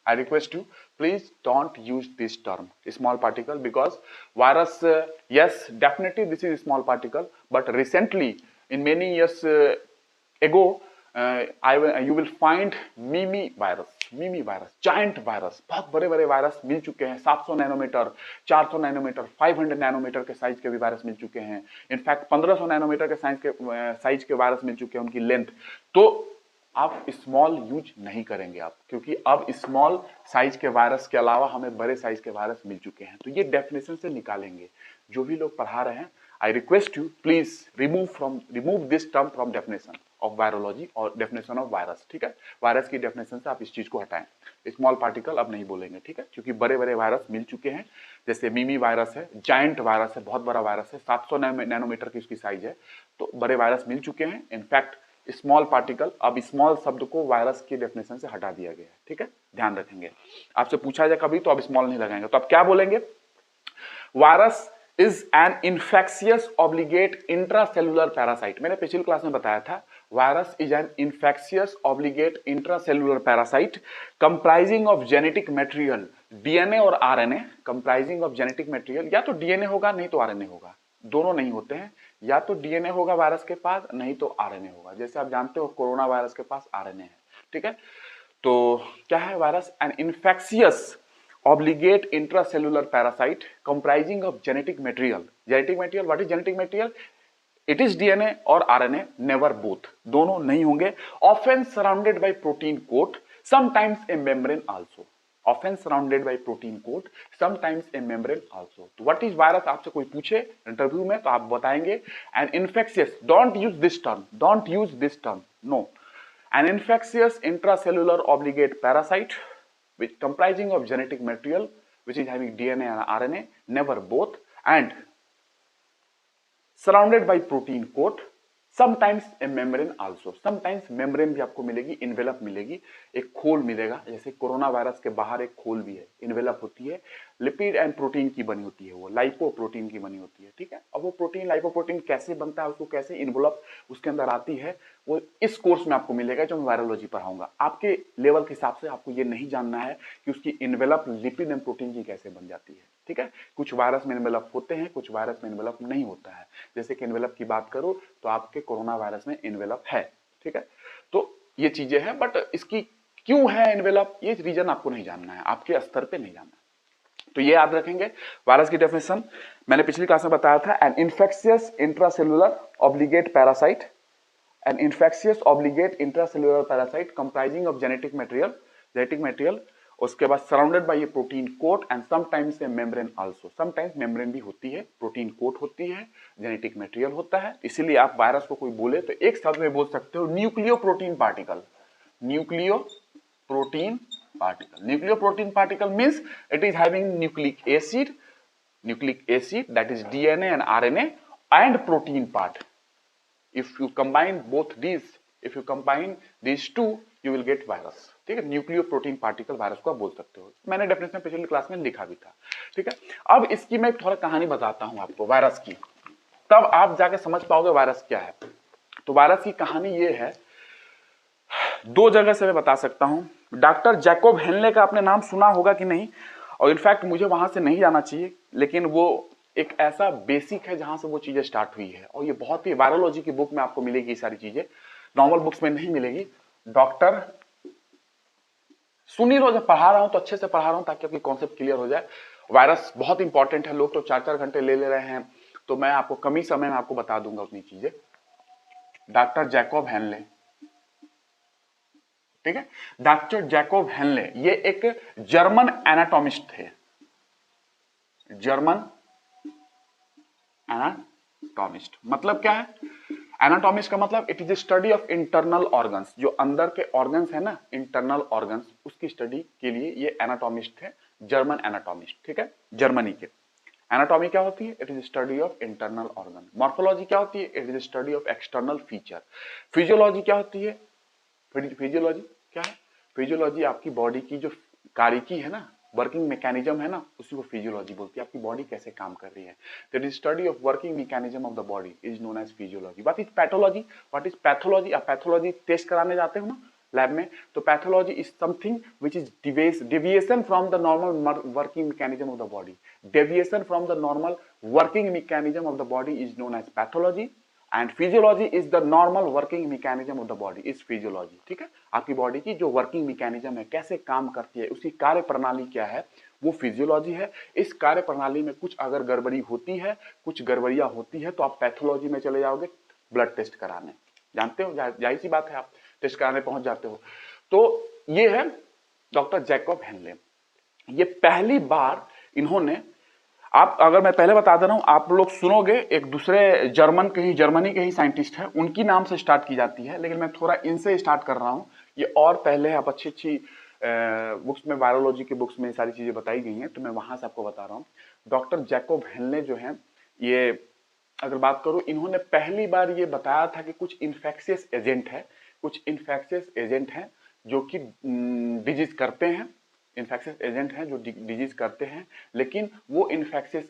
A: I request you, please don't use this term, small particle, because virus, yes, definitely this is a small particle, but recently, in many years ago, you will find Mimi virus, giant virus, बहुत बड़े बड़े वायरस मिल चुके हैं, 700 नैनोमीटर, 400 नैनोमीटर, 500 नैनोमीटर के साइज के भी वायरस मिल चुके हैं। इनफैक्ट 1500 नैनोमीटर के साइज के वायरस मिल चुके हैं, उनकी लेंथ। तो आप स्मॉल यूज नहीं करेंगे आप, क्योंकि अब स्मॉल साइज के वायरस के अलावा हमें बड़े साइज के वायरस मिल चुके हैं। तो ये डेफिनेशन से निकालेंगे। जो भी लोग पढ़ा रहे हैं, I request you please remove this term from definition of virology और डेफिनेशन ऑफ वायरस, ठीक है। वायरस की डेफिनेशन से आप इस चीज को हटाएं, स्मॉल पार्टिकल अब नहीं बोलेंगे, ठीक है, क्योंकि बड़े बड़े वायरस मिल चुके हैं। जैसे मिमी वायरस है, जायंट वायरस है, बहुत बड़ा वायरस है, 700 नैनोमीटर की उसकी साइज है। तो बड़े वायरस मिल चुके हैं। इनफैक्ट स्मॉल पार्टिकल, अब स्मॉल शब्द को वायरस की डेफिनेशन से हटा दिया गया है, ठीक है, ध्यान रखेंगे। आपसे पूछा जाए कभी तो अब स्मॉल नहीं लगाएंगे, तो आप क्या बोलेंगे, virus is an infectious obligate intracellular parasite. मैंने पिछली क्लास में बताया था, virus is an infectious obligate intracellular parasite comprising of genetic material, DNA और RNA, comprising of genetic material, या तो डीएनए होगा नहीं तो आरएनए होगा, दोनों नहीं होते हैं, या तो डीएनए होगा वायरस के पास नहीं तो आरएनए होगा। जैसे आप जानते हो कोरोना वायरस के पास आरएनए है, ठीक है। तो क्या है virus, an infectious obligate intracellular parasite comprising of genetic material. Genetic material, what is genetic material, it is DNA और आरएनए, नेवर बोथ, दोनों नहीं होंगे। Often surrounded by protein coat, sometimes a membrane also, often surrounded by protein coat, sometimes a membrane also. तो what is virus, आपसे कोई पूछे इंटरव्यू में तो आप बताएंगे an infectious, don't use this term, no, an infectious intracellular obligate parasite which comprising of genetic material which is having DNA and RNA, never both, and surrounded by protein coat, sometimes a membrane also, sometimes membrane भी आपको मिलेगी, इन्वेलप मिलेगी, एक खोल मिलेगा। जैसे कोरोना वायरस के बाहर एक खोल भी है, इन्वेलप होती है, लिपिड एंड प्रोटीन की बनी होती है, वो लाइपोप्रोटीन की बनी होती है, ठीक है। अब वो प्रोटीन लाइपोप्रोटीन कैसे बनता है, उसको कैसे इन्वेलप उसके अंदर आती है, वो इस कोर्स में आपको मिलेगा जो मैं वायरोलॉजी पढ़ाऊंगा। आपके लेवल के हिसाब से आपको ये नहीं जानना है कि उसकी इन्वेलप लिपिड एंड प्रोटीन की कैसे बन जाती है, ठीक है। कुछ वायरस में इन्वेलप होते हैं, कुछ वायरस में इन्वेलप नहीं होता है। जैसे कि इन्वेलप की बात करूं तो आपके कोरोना वायरस में इन्वेलप है, ठीक है। तो ये चीजें हैं, बट इसकी क्यों है इन्वेलप, ये रीजन आपको नहीं जानना है, आपके स्तर पे नहीं जानना है। तो ये याद रखेंगे। वायरस की डेफिनेशन मैंने पिछली क्लास में बताया था, an infectious intracellular obligate parasite, an infectious obligate intracellular parasite comprising of genetic material, उसके बाद surrounded by a protein coat and sometimes a membrane also, sometimes membrane भी होती है, प्रोटीन कोट होती है, जेनेटिक मटेरियल होता है। इसीलिए आप वायरस को कोई बोले तो एक शब्द में बोल सकते हो, nucleo protein particle. Nucleo protein particle means it is having nucleic acid that is DNA and RNA and protein part. If you combine these two, you will get virus, ठीक है। न्यूक्लियो प्रोटीन पार्टिकल वायरस को आप बोल सकते हो, मैंने डेफिनेशन पिछली क्लास में लिखा भी था, ठीक है। अब इसकी मैं थोड़ा कहानी बताता हूं आपको वायरस की, तब आप जाके समझ पाओगे वायरस क्या है। तो वायरस की कहानी ये है, दो जगह से मैं बता सकता हूं। डॉक्टर जैकोब हेनले का आपने नाम सुना होगा कि नहीं, और इनफैक्ट मुझे वहां से नहीं जाना चाहिए, लेकिन वो एक ऐसा बेसिक है जहां से वो चीजें स्टार्ट हुई है, और ये बहुत ही वायरोलॉजी की बुक में आपको मिलेगी, ये सारी चीजें नॉर्मल बुक्स में नहीं मिलेगी। डॉक्टर सुनी लो, जब पढ़ा रहा हूं तो अच्छे से पढ़ा रहा हूं ताकि आपकी कॉन्सेप्ट क्लियर हो जाए। वायरस बहुत इंपॉर्टेंट है, लोग तो 4-4 घंटे ले रहे हैं, तो मैं आपको कम ही समय में आपको बता दूंगा उतनी चीजें। डॉक्टर जैकब हेनले, ठीक है। डॉक्टर जैकब हेनले ये एक जर्मन एनाटॉमिस्ट थे, जर्मन एनाटॉमिस्ट। मतलब क्या है एनाटॉमिस्ट का? मतलब it is study of internal organs, जो अंदर के ऑर्गन्स है ना, इंटरनल ऑर्गन्स, उसकी स्टडी के लिए ये एनाटॉमिस्ट थे, जर्मन एनाटॉमिस्ट, ठीक है, जर्मनी के। एनाटॉमी क्या होती है? It is study of internal organ. Morphology क्या होती है? It is study of external feature. Physiology क्या होती है? फिजियोलॉजी क्या है? फिजियोलॉजी आपकी बॉडी की जो कारिकी है ना, वर्किंग मैकेनिज्म है ना, उसी को फिजियोलॉजी बोलती है। आपकी बॉडी कैसे काम कर रही है, that is study of working mechanism of the body is known as physiology. What is pathology? What is pathology? आप पैथोलॉजी टेस्ट कराने जाते हो ना लैब में, तो pathology is something which is deviation from the normal working mechanism of the body. Deviation from the normal working mechanism of the body is known as pathology, and physiology is the normal working mechanism of the body is physiology, ठीक है। आपकी बॉडी की जो वर्किंग मैकेनिज्म है, कैसे काम करती है, उसकी कार्य प्रणाली क्या है, वो फिजियोलॉजी है। इस कार्य प्रणाली में कुछ अगर गड़बड़ी होती है, कुछ गड़बड़ियां होती है, तो आप पैथोलॉजी में चले जाओगे ब्लड टेस्ट कराने। जानते हो, जाहिर सी बात है, आप टेस्ट कराने पहुंच जाते हो। तो ये है डॉक्टर जैकब हेनले। ये पहली बार इन्होंने, आप अगर मैं पहले बता दे रहा हूं, आप लोग सुनोगे एक दूसरे जर्मनी के ही साइंटिस्ट है, उनकी नाम से स्टार्ट की जाती है, लेकिन मैं थोड़ा इनसे स्टार्ट कर रहा हूं। ये और पहले आप अच्छी बुक्स में, वायरोलॉजी की बुक्स में सारी चीजें बताई गई हैं, तो मैं वहां से आपको बता रहा हूं। डॉक्टर जैकब हेनले जो है, ये अगर बात करूं, इन्होंने पहली बार ये बताया था कि कुछ इन्फेक्शियस एजेंट है, कुछ इन्फेक्शियस एजेंट हैं जो कि डिजीज करते हैं, इन्फेक्शियस एजेंट हैं जो डिजीज करते हैं, लेकिन वो इन्फेक्शियस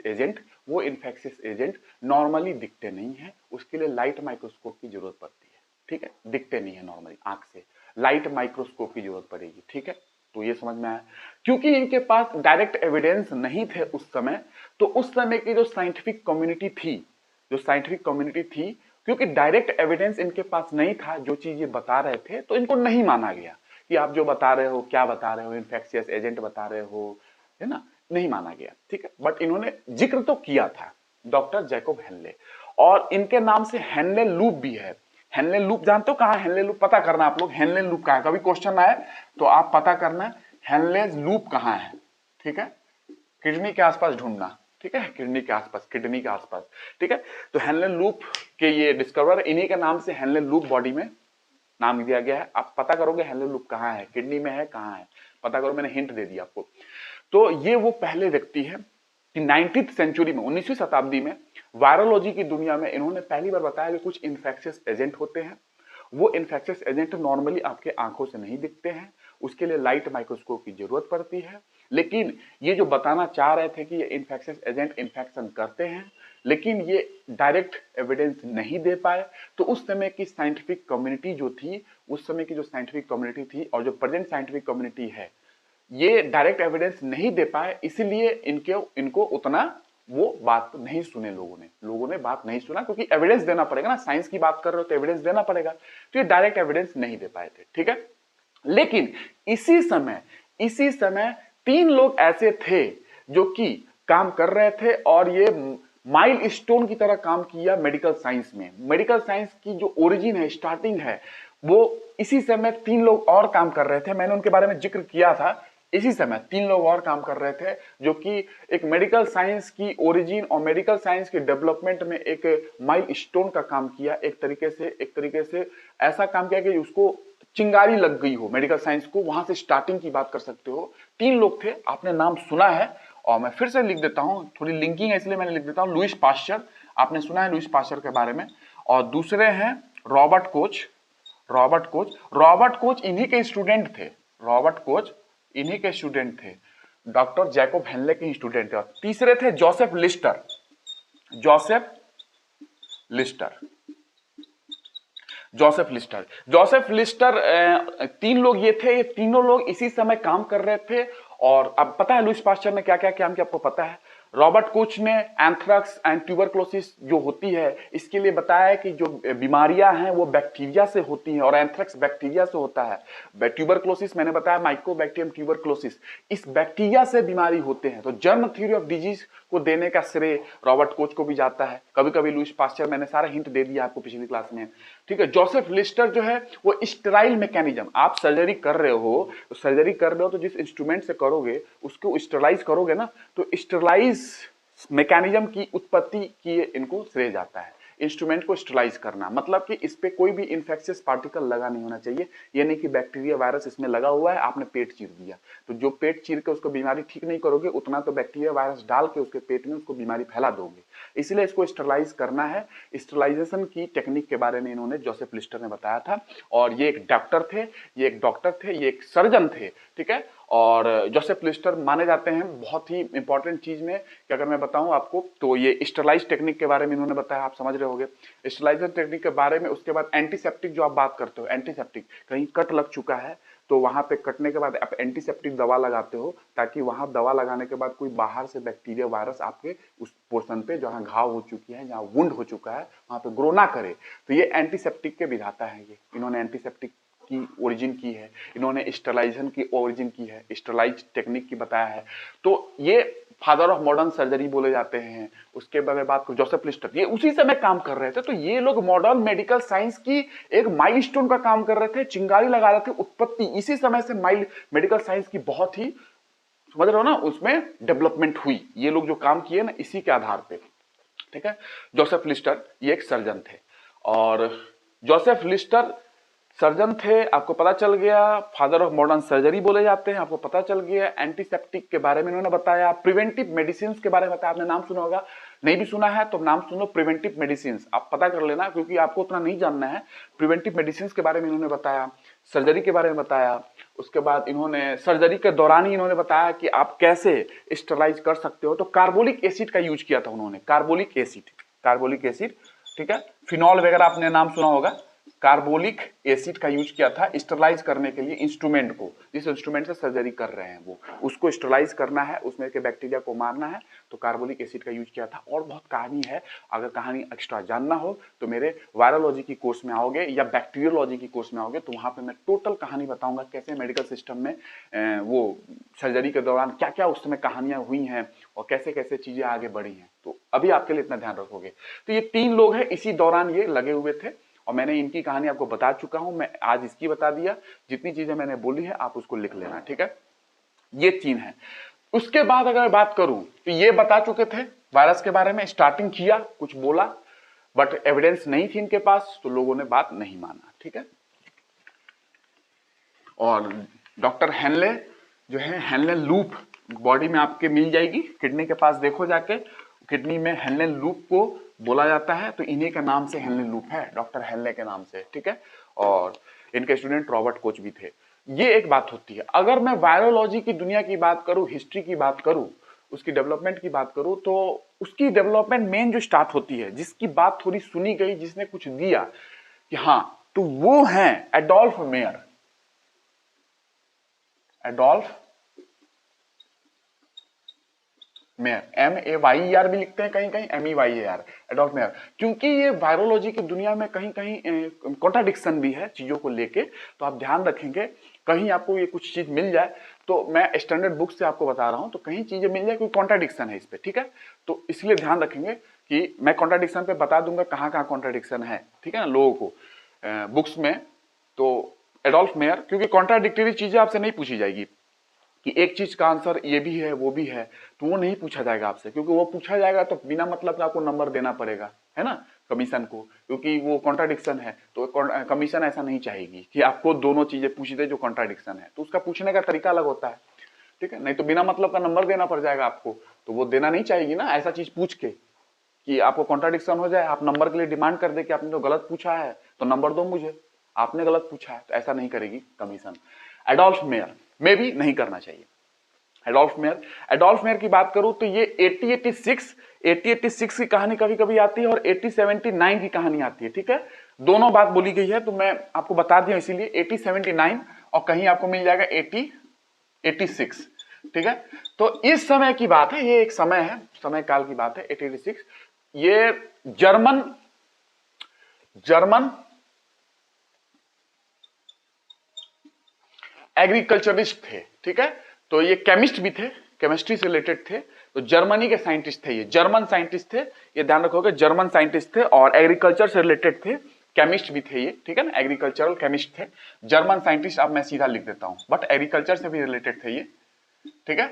A: एजेंट नॉर्मली दिखते नहीं है। उसके लिए लाइट माइक्रोस्कोप की जरूरत पड़ती है, ठीक है। दिखते नहीं है नॉर्मली आंख से, लाइट माइक्रोस्कोप की जरूरत पड़ेगी, ठीक है। तो ये समझ में आया। क्योंकि इनके पास डायरेक्ट एविडेंस नहीं थे उस समय, तो उस समय की जो साइंटिफिक कम्युनिटी थी, क्योंकि डायरेक्ट एविडेंस इनके पास नहीं था, जो चीज ये बता रहे थे, तो इनको नहीं माना गया कि आप जो बता रहे हो, क्या बता रहे हो, इन्फेक्शियस एजेंट बता रहे हो, है ना, नहीं माना गया, ठीक है। बट इन्होंने जिक्र तो किया था, डॉक्टर जैकब हेनले। और इनके नाम से हेनले लूप भी है। हेनले लूप जानते हो कहां है? हेनले लूप पता करना आप लोग, हेनले लूप कहां है, कभी क्वेश्चन आए तो आप पता करना हेनले लूप कहां है, ठीक है। किडनी के आसपास ढूंढना, ठीक है, किडनी के आसपास, ठीक है। तो हेनले लूप के ये डिस्कवर, इन्हीं के नाम से हेनले लूप बॉडी में नाम दिया गया है। आप पता करोगे हेनले लूप कहां है, किडनी में है, कहां है, पता करो, मैंने हिंट दे दिया आपको। तो ये वो पहले व्यक्ति है कि 19वीं सेंचुरी में, 19वीं शताब्दी में वायरोलॉजी की दुनिया में इन्होंने पहली बार बताया कि कुछ इन्फेक्शियस एजेंट होते हैं। वो इन्फेक्शियस एजेंट नॉर्मली आपके आंखों से नहीं दिखते हैं, उसके लिए लाइट माइक्रोस्कोप की जरूरत पड़ती है। लेकिन ये जो बताना चाह रहे थे कि ये इन्फेक्शियस एजेंट इन्फेक्शन करते हैं, लेकिन ये डायरेक्ट एविडेंस नहीं दे पाए। तो उस समय की साइंटिफिक कम्युनिटी जो थी, और जो प्रेजेंट साइंटिफिक कम्युनिटी है, ये डायरेक्ट एविडेंस नहीं दे पाए, इसीलिए इनको उतना वो बात नहीं सुने लोगों ने बात नहीं सुना, क्योंकि एविडेंस देना पड़ेगा ना, साइंस की बात कर रहे हो तो एविडेंस देना पड़ेगा। तो ये डायरेक्ट एविडेंस नहीं दे पाए थे, ठीक है। लेकिन इसी समय 3 लोग ऐसे थे जो कि काम कर रहे थे, और ये माइल स्टोन की तरह काम किया मेडिकल साइंस में। मेडिकल साइंस की जो ओरिजिन है, स्टार्टिंग है, वो इसी समय 3 लोग और काम कर रहे थे। मैंने उनके बारे में जिक्र किया था। इसी समय 3 लोग और काम कर रहे थे, जो कि एक मेडिकल साइंस की ओरिजिन और मेडिकल साइंस के डेवलपमेंट में एक माइल स्टोन का काम किया। एक तरीके से ऐसा काम किया कि उसको चिंगारी लग गई हो मेडिकल साइंस को, वहां से स्टार्टिंग की बात कर सकते हो। 3 लोग थे, आपने नाम सुना है, और मैं फिर से लिख देता हूं, थोड़ी लिंकिंग है इसलिए मैंने लिख देता हूं। लुईस पाश्चर, आपने सुना है लुईस पाश्चर के बारे में। और दूसरे हैं रॉबर्ट कोच इन्हीं के स्टूडेंट थे, डॉक्टर जैकब हेनले के स्टूडेंट थे। और तीसरे थे जोसेफ लिस्टर। 3 लोग ये थे, ये तीनों लोग इसी समय काम कर रहे थे। और अब पता है लुईस पाश्चर ने क्या क्या काम किया, आपको पता है। रॉबर्ट कोच ने एंथ्रेक्स एंड ट्यूबरक्लोसिस जो होती है, इसके लिए बताया कि जो बीमारियां हैं वो बैक्टीरिया से होती हैं, और एंथ्रेक्स बैक्टीरिया से होता है। ट्यूबरक्लोसिस मैंने बताया, माइकोबैक्टीरियम ट्यूबरक्लोसिस, इस बैक्टीरिया से बीमारी होते हैं। तो जर्म थ्योरी ऑफ डिजीज को देने का श्रेय रॉबर्ट कोच को भी जाता है। कभी कभी लुईस पाश्चर, मैंने सारा हिंट दे दिया आपको पिछली क्लास में, ठीक है। जोसेफ लिस्टर जो है वो स्टेराइल मैकेनिज्म, आप सर्जरी कर रहे हो, तो जिस इंस्ट्रूमेंट से करोगे उसको स्टेरलाइज करोगे ना, तो स्टेरलाइज मैकेनिज्म की उत्पत्ति की इनको श्रेय जाता है। इंस्ट्रूमेंट को स्टेरलाइज करना मतलब कि इस पे कोई भी इंफेक्शियस पार्टिकल लगा नहीं होना चाहिए। ये नहीं कि बैक्टीरिया वायरस इसमें लगा हुआ है, आपने पेट चीर दिया, तो जो पेट चीर के उसको बीमारी ठीक नहीं करोगे उतना तो बैक्टीरिया वायरस डाल के उसके पेट में उसको बीमारी फैला दोगे। इसलिए इसको स्टेरलाइज करना है। स्टेरलाइजेशन की टेक्निक के बारे में इन्होंने जोसेफ लिस्टर ने बताया था। और ये एक डॉक्टर थे, ये एक सर्जन थे, ठीक है। और जोसेफ लिस्टर माने जाते हैं बहुत ही इंपॉर्टेंट चीज में कि अगर मैं बताऊं आपको तो ये स्टेरलाइज टेक्निक के बारे में इन्होंने बताया, आप समझ रहे होंगे स्टेरलाइजेशन टेक्निक के बारे में। उसके बाद एंटीसेप्टिक जो आप बात करते हो, एंटीसेप्टिक कहीं कट लग चुका है तो वहां पे कटने के बाद आप एंटीसेप्टिक दवा लगाते हो ताकि वहां दवा लगाने के बाद कोई बाहर से बैक्टीरिया वायरस आपके उस पोर्शन पे जहां घाव हो चुकी है, जहां वुंड हो चुका है, वहां पे ग्रो ना करे। तो ये एंटीसेप्टिक के विधाता है, ये इन्होंने एंटीसेप्टिक की ओरिजिन की है, इन्होंने स्टेरलाइजेशन की ओरिजिन की है, स्टेरलाइज टेक्निक की बताया है। तो ये फादर ऑफ मॉडर्न सर्जरी बोले जाते हैं। उसके बाद जोसेफ लिस्टर ये उसी समय काम कर रहे थे। तो ये लोग मॉडर्न मेडिकल साइंस की एक माइलस्टोन का काम कर रहे थे, चिंगारी लगा रहे थे। उत्पत्ति इसी समय से मेडिकल साइंस की बहुत ही, समझ रहे हो ना, उसमें डेवलपमेंट हुई। ये लोग जो काम किए ना इसी के आधार पे, ठीक है। जोसेफ लिस्टर ये एक सर्जन थे और जोसेफ लिस्टर सर्जन थे, आपको पता चल गया। फादर ऑफ मॉडर्न सर्जरी बोले जाते हैं, आपको पता चल गया। एंटीसेप्टिक के बारे में इन्होंने बताया। प्रिवेंटिव मेडिसिन के बारे में बताया, आपने नाम सुना होगा, नहीं भी सुना है तो नाम सुनो, प्रिवेंटिव मेडिसिन आप पता कर लेना क्योंकि आपको उतना नहीं जानना है। प्रिवेंटिव मेडिसिन के बारे में इन्होंने बताया, सर्जरी के बारे में बताया। उसके बाद इन्होंने सर्जरी के दौरान ही इन्होंने बताया कि आप कैसे स्टेरलाइज कर सकते हो। तो कार्बोलिक एसिड का यूज किया था उन्होंने, कार्बोलिक एसिड, ठीक है। फिनॉल वगैरह आपने नाम सुना होगा। कार्बोलिक एसिड का यूज किया था स्टेरलाइज करने के लिए इंस्ट्रूमेंट को, जिस इंस्ट्रूमेंट से सर्जरी कर रहे हैं वो उसको स्टेरलाइज करना है, उसमें के बैक्टीरिया को मारना है, तो कार्बोलिक एसिड का यूज किया था। और बहुत कहानी है, अगर कहानी एक्स्ट्रा जानना हो तो मेरे वायरोलॉजी की कोर्स में आओगे या बैक्टीरियोलॉजी की कोर्स में आओगे तो वहां पे मैं टोटल कहानी बताऊंगा कैसे मेडिकल सिस्टम में वो सर्जरी के दौरान क्या क्या उस समय कहानियां हुई हैं और कैसे कैसे चीजें आगे बढ़ी हैं। तो अभी आपके लिए इतना ध्यान रखोगे। तो ये 3 लोग हैं, इसी दौरान ये लगे हुए थे और मैंने इनकी कहानी आपको बता चुका हूं। मैं आज इसकी बता दिया, जितनी चीजें मैंने बोली है आप उसको लिख लेना, ठीक है। ये 3 है। उसके बाद अगर बात करूं तो ये बता चुके थे वायरस के बारे में, स्टार्टिंग किया, कुछ बोला, बट एविडेंस नहीं थी इनके पास तो लोगों ने बात नहीं माना, ठीक है। और डॉक्टर हेनले जो है, हेनले लूप बॉडी में आपके मिल जाएगी, किडनी के पास देखो जाके, किडनी में हेनले लूप को बोला जाता है। तो इन्हीं के नाम से हेनले लूप है, डॉक्टर हेनले के नाम से, ठीक है। और इनके स्टूडेंट रॉबर्ट कोच भी थे। ये एक बात होती है। अगर मैं वायरोलॉजी की दुनिया की बात करूं, हिस्ट्री की बात करूं, उसकी डेवलपमेंट की बात करूं, तो उसकी डेवलपमेंट मेन जो स्टार्ट होती है, जिसकी बात थोड़ी सुनी गई, जिसने कुछ दिया कि हाँ, तो वो है Adolf mayor. Adolf mayor, MEYER भी लिखते हैं, कहीं कहीं MEYER, एडोल्फ मेयर। क्योंकि ये वायरोलॉजी की दुनिया में कहीं कहीं कॉन्ट्राडिक्शन भी है चीजों को लेके, तो आप ध्यान रखेंगे कहीं आपको ये कुछ चीज मिल जाए, तो मैं स्टैंडर्ड बुक से आपको बता रहा हूं, तो कहीं चीजें मिल जाए कोई कॉन्ट्राडिक्शन है इस पे, ठीक है। तो इसलिए ध्यान रखेंगे कि मैं कॉन्ट्राडिक्शन पे बता दूंगा कहाँ कहाँ कॉन्ट्राडिक्शन है, ठीक है ना, लोगों को बुक्स में। तो एडोल्फ मेयर, क्योंकि कॉन्ट्राडिक्टरी चीजें आपसे नहीं पूछी जाएगी कि एक चीज का आंसर ये भी है वो भी है, तो वो नहीं पूछा जाएगा आपसे, क्योंकि वो पूछा जाएगा तो बिना मतलब का आपको नंबर देना पड़ेगा, है ना, कमीशन को, क्योंकि वो कॉन्ट्राडिक्शन है। तो कमीशन ऐसा नहीं चाहेगी कि आपको दोनों चीजें पूछ दे जो कॉन्ट्राडिक्शन है, तो उसका पूछने का तरीका अलग होता है, ठीक है। नहीं तो बिना मतलब का नंबर देना पड़ जाएगा आपको, तो वो देना नहीं चाहेगी ना ऐसा चीज पूछ के कि आपको कॉन्ट्राडिक्शन हो जाए, आप नंबर के लिए डिमांड कर दे कि आपने तो गलत पूछा है तो नंबर दो मुझे, आपने गलत पूछा है, तो ऐसा नहीं करेगी कमीशन। एडोल्फ मेयर में भी नहीं करना चाहिए। एडोल्फ मेयर की बात करूं तो ये 1886 की कहानी कभी कभी आती है और 1879 की कहानी आती है, ठीक है। दोनों बात बोली गई है, तो मैं आपको बता दिया इसीलिए 1879 और कहीं आपको मिल जाएगा 1886, ठीक है। तो इस समय की बात है, ये एक समय है, समय काल की बात है 1886। ये जर्मन एग्रीकल्चरिस्ट थे, ठीक है। तो ये केमिस्ट भी थे, केमिस्ट्री से रिलेटेड थे, तो जर्मनी के साइंटिस्ट थे, ये जर्मन साइंटिस्ट थे, ये ध्यान रखोगे, जर्मन साइंटिस्ट थे और एग्रीकल्चर से रिलेटेड थे। केमिस्ट भी थे ये, ठीक है ना, एग्रीकल्चरल केमिस्ट थे, जर्मन साइंटिस्ट। अब मैं सीधा लिख देता हूं, बट एग्रीकल्चर से भी रिलेटेड थे ये, ठीक है,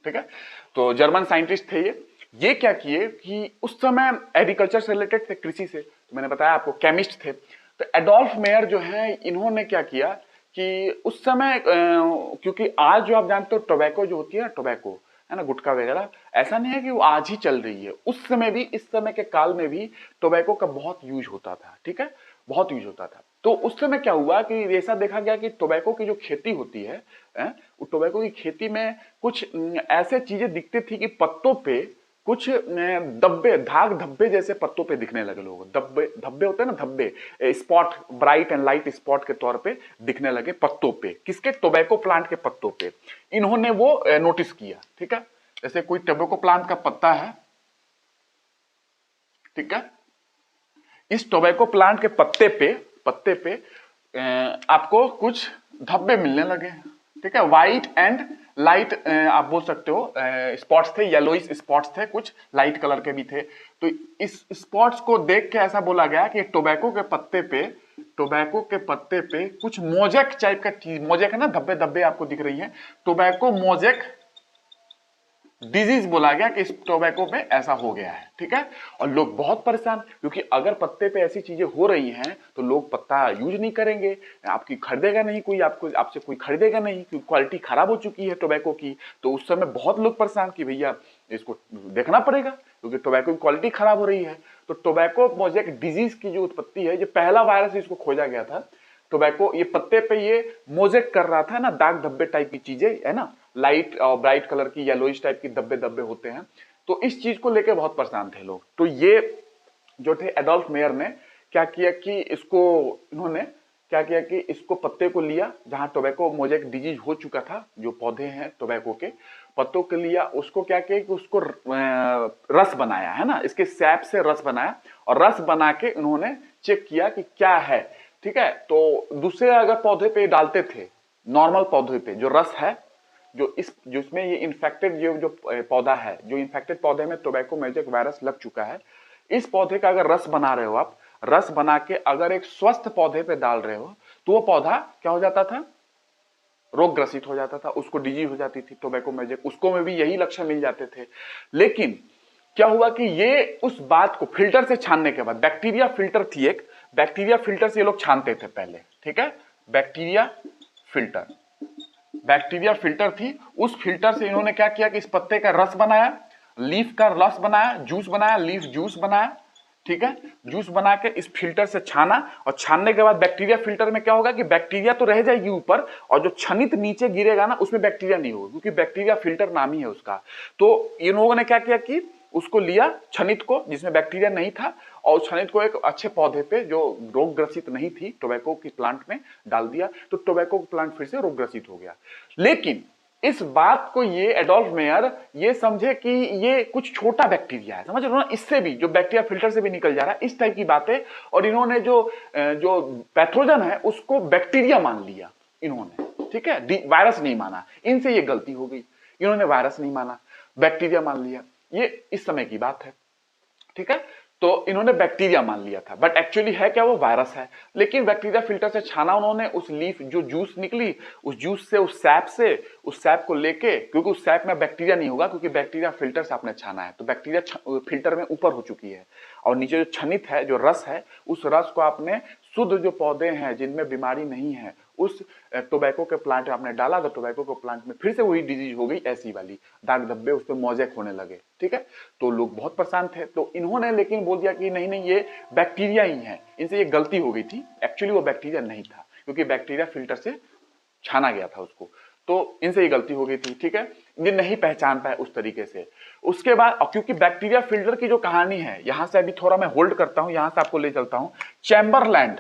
A: ठीक है। तो जर्मन साइंटिस्ट थे ये क्या किए कि उस समय एग्रीकल्चर से रिलेटेड थे, कृषि से, तो मैंने बताया आपको केमिस्ट थे। तो एडोल्फ मेयर जो है, इन्होंने क्या किया कि उस समय क्योंकि आज जो आप जानते हो टोबैको जो होती है ना, टोबैको है ना, गुटखा वगैरह, ऐसा नहीं है कि वो आज ही चल रही है, उस समय भी, इस समय के काल में भी टोबैको का बहुत यूज होता था, ठीक है, बहुत यूज होता था। तो उस समय क्या हुआ कि ऐसा देखा गया कि टोबैको की जो खेती होती है, वो टोबैको की खेती में कुछ ऐसे चीजें दिखती थी कि पत्तों पे कुछ धब्बे, धाग धब्बे जैसे पत्तों पे दिखने लगे लोगों, धब्बे धब्बे होते हैं ना, धब्बे, spot, bright and light spot के तौर पे दिखने लगे पत्तों पे, किसके, टोबैको प्लांट के पत्तों पे। इन्होंने वो नोटिस किया, ठीक है, जैसे कोई टोबैको प्लांट का पत्ता है, ठीक है, इस टोबैको प्लांट के पत्ते पे आपको कुछ धब्बे मिलने लगे, ठीक है, व्हाइट एंड लाइट, आप बोल सकते हो स्पॉट्स थे, येलोइश स्पॉट्स थे, कुछ लाइट कलर के भी थे। तो इस स्पॉट्स को देख के ऐसा बोला गया कि टोबैको के पत्ते पे कुछ मोजेक टाइप का चीज, मोजेक है ना, धब्बे धब्बे आपको दिख रही है, टोबैको मोजेक डिजीज बोला गया कि इस टोबैको पे ऐसा हो गया है, ठीक है। और लोग बहुत परेशान, क्योंकि अगर पत्ते पे ऐसी चीजें हो रही हैं तो लोग पत्ता यूज नहीं करेंगे, आपकी खरीदेगा नहीं कोई, आपको आपसे कोई खरीदेगा नहीं, क्योंकि क्वालिटी खराब हो चुकी है टोबैको की। तो उस समय बहुत लोग परेशान कि भैया इसको देखना पड़ेगा, क्योंकि टोबैको की क्वालिटी खराब हो रही है। तो टोबैको मोजेक डिजीज की जो उत्पत्ति है, जो पहला वायरस इसको खोजा गया था, टोबैको, ये पत्ते पे ये मोजेक कर रहा था ना, दाग धब्बे टाइप की चीजें, है ना, लाइट और ब्राइट कलर की येलोइश टाइप की धब्बे धब्बे होते हैं। तो इस चीज को लेकर बहुत परेशान थे लोग। तो ये जो थे एडोल्फ मेयर ने क्या किया कि इसको, इन्होंने क्या किया कि इसको पत्ते को लिया, जहां टोबैको मोजेक डिजीज हो चुका था, जो पौधे हैं टोबैको के पत्तों के लिया, उसको क्या किया कि उसको रस बनाया, है ना, इसके सैप से रस बनाया, और रस बना के उन्होंने चेक किया कि क्या है, ठीक है। तो दूसरे अगर पौधे पे डालते थे, नॉर्मल पौधे पे जो रस है, जो इसमें ये इन्फेक्टेड जो पौधा है, जो इन्फेक्टेड पौधे में टोबैको मोजेक वायरस लग चुका है, इस पौधे का अगर रस बना रहे हो आप, रस बना के अगर एक स्वस्थ पौधे पे डाल रहे हो, तो वो पौधा क्या हो जाता था, रोग ग्रसित हो जाता था, उसको डिजीज हो जाती थी टोबैको मोजेक, उसको में भी यही लक्षण मिल जाते थे। लेकिन क्या हुआ कि ये उस बात को फिल्टर से छानने के बाद, बैक्टीरिया फिल्टर थी एक, बैक्टीरिया फिल्टर से ये लोग छानते थे पहले, ठीक है, बैक्टीरिया फिल्टर, बैक्टीरिया फिल्टर थी, उस फिल्टर से इन्होंने क्या किया कि इस पत्ते का रस बनाया, लीफ का रस बनाया, जूस बनाया, लीफ जूस बनाया, ठीक है, जूस बना के इस फिल्टर से छाना, और छानने के बाद बैक्टीरिया फिल्टर में क्या होगा कि बैक्टीरिया तो रह जाएगी ऊपर, और जो छनित नीचे गिरेगा ना, उसमें बैक्टीरिया नहीं होगा, क्योंकि बैक्टीरिया फिल्टर नाम ही है उसका। तो इन लोगों ने क्या किया कि उसको लिया, छनित को, जिसमें बैक्टीरिया नहीं था, और उस छनित को एक अच्छे पौधे पे जो रोग ग्रसित नहीं थी टोबैको की प्लांट में डाल दिया, तो टोबैको प्लांट फिर से रोग ग्रसित हो गया। लेकिन इस बात को ये एडोल्फ मेयर ये समझे कि ये कुछ छोटा बैक्टीरिया है, समझ रहे हो ना, इससे भी जो बैक्टीरिया फिल्टर से भी निकल जा रहा है, इस टाइप की बातें, और इन्होंने जो पैथोजन है उसको बैक्टीरिया मान लिया इन्होंने, ठीक है, वायरस नहीं माना। इनसे ये गलती हो गई, इन्होंने वायरस नहीं माना, बैक्टीरिया मान लिया, ये इस समय की बात है, ठीक है। तो इन्होंने बैक्टीरिया मान लिया था, बट एक्चुअली है क्या, वो वायरस है। लेकिन बैक्टीरिया फिल्टर से छाना उन्होंने, उस लीफ जो जूस निकली, उस जूस से, उस सैप को लेके, क्योंकि उस सैप में बैक्टीरिया नहीं होगा, क्योंकि बैक्टीरिया फिल्टर से आपने छाना है, तो बैक्टीरिया फिल्टर में ऊपर हो चुकी है, और नीचे जो छनित है, जो रस है, उस रस को आपने शुद्ध जो पौधे हैं जिनमें बीमारी नहीं है, उस टोबैको के प्लांट में आपने डाला, तो टोबैको के प्लांट में फिर से वही डिजीज हो गई, ऐसी वाली दाग धब्बे उस पर मोजेक होने लगे, ठीक है। तो लोग बहुत परेशान थे, तो इन्होंने लेकिन बोल दिया कि नहीं नहीं, ये बैक्टीरिया ही है, इनसे ये गलती हो गई थी, एक्चुअली वो बैक्टीरिया नहीं था, क्योंकि बैक्टीरिया फिल्टर से छाना गया था उसको, तो इनसे ये गलती हो गई थी, ठीक है। ये नहीं पहचान पाए उस तरीके से। उसके बाद, और क्योंकि बैक्टीरिया फिल्टर की जो कहानी है, यहां से अभी थोड़ा मैं होल्ड करता हूं, यहां से आपको ले चलता हूं चैम्बरलैंड।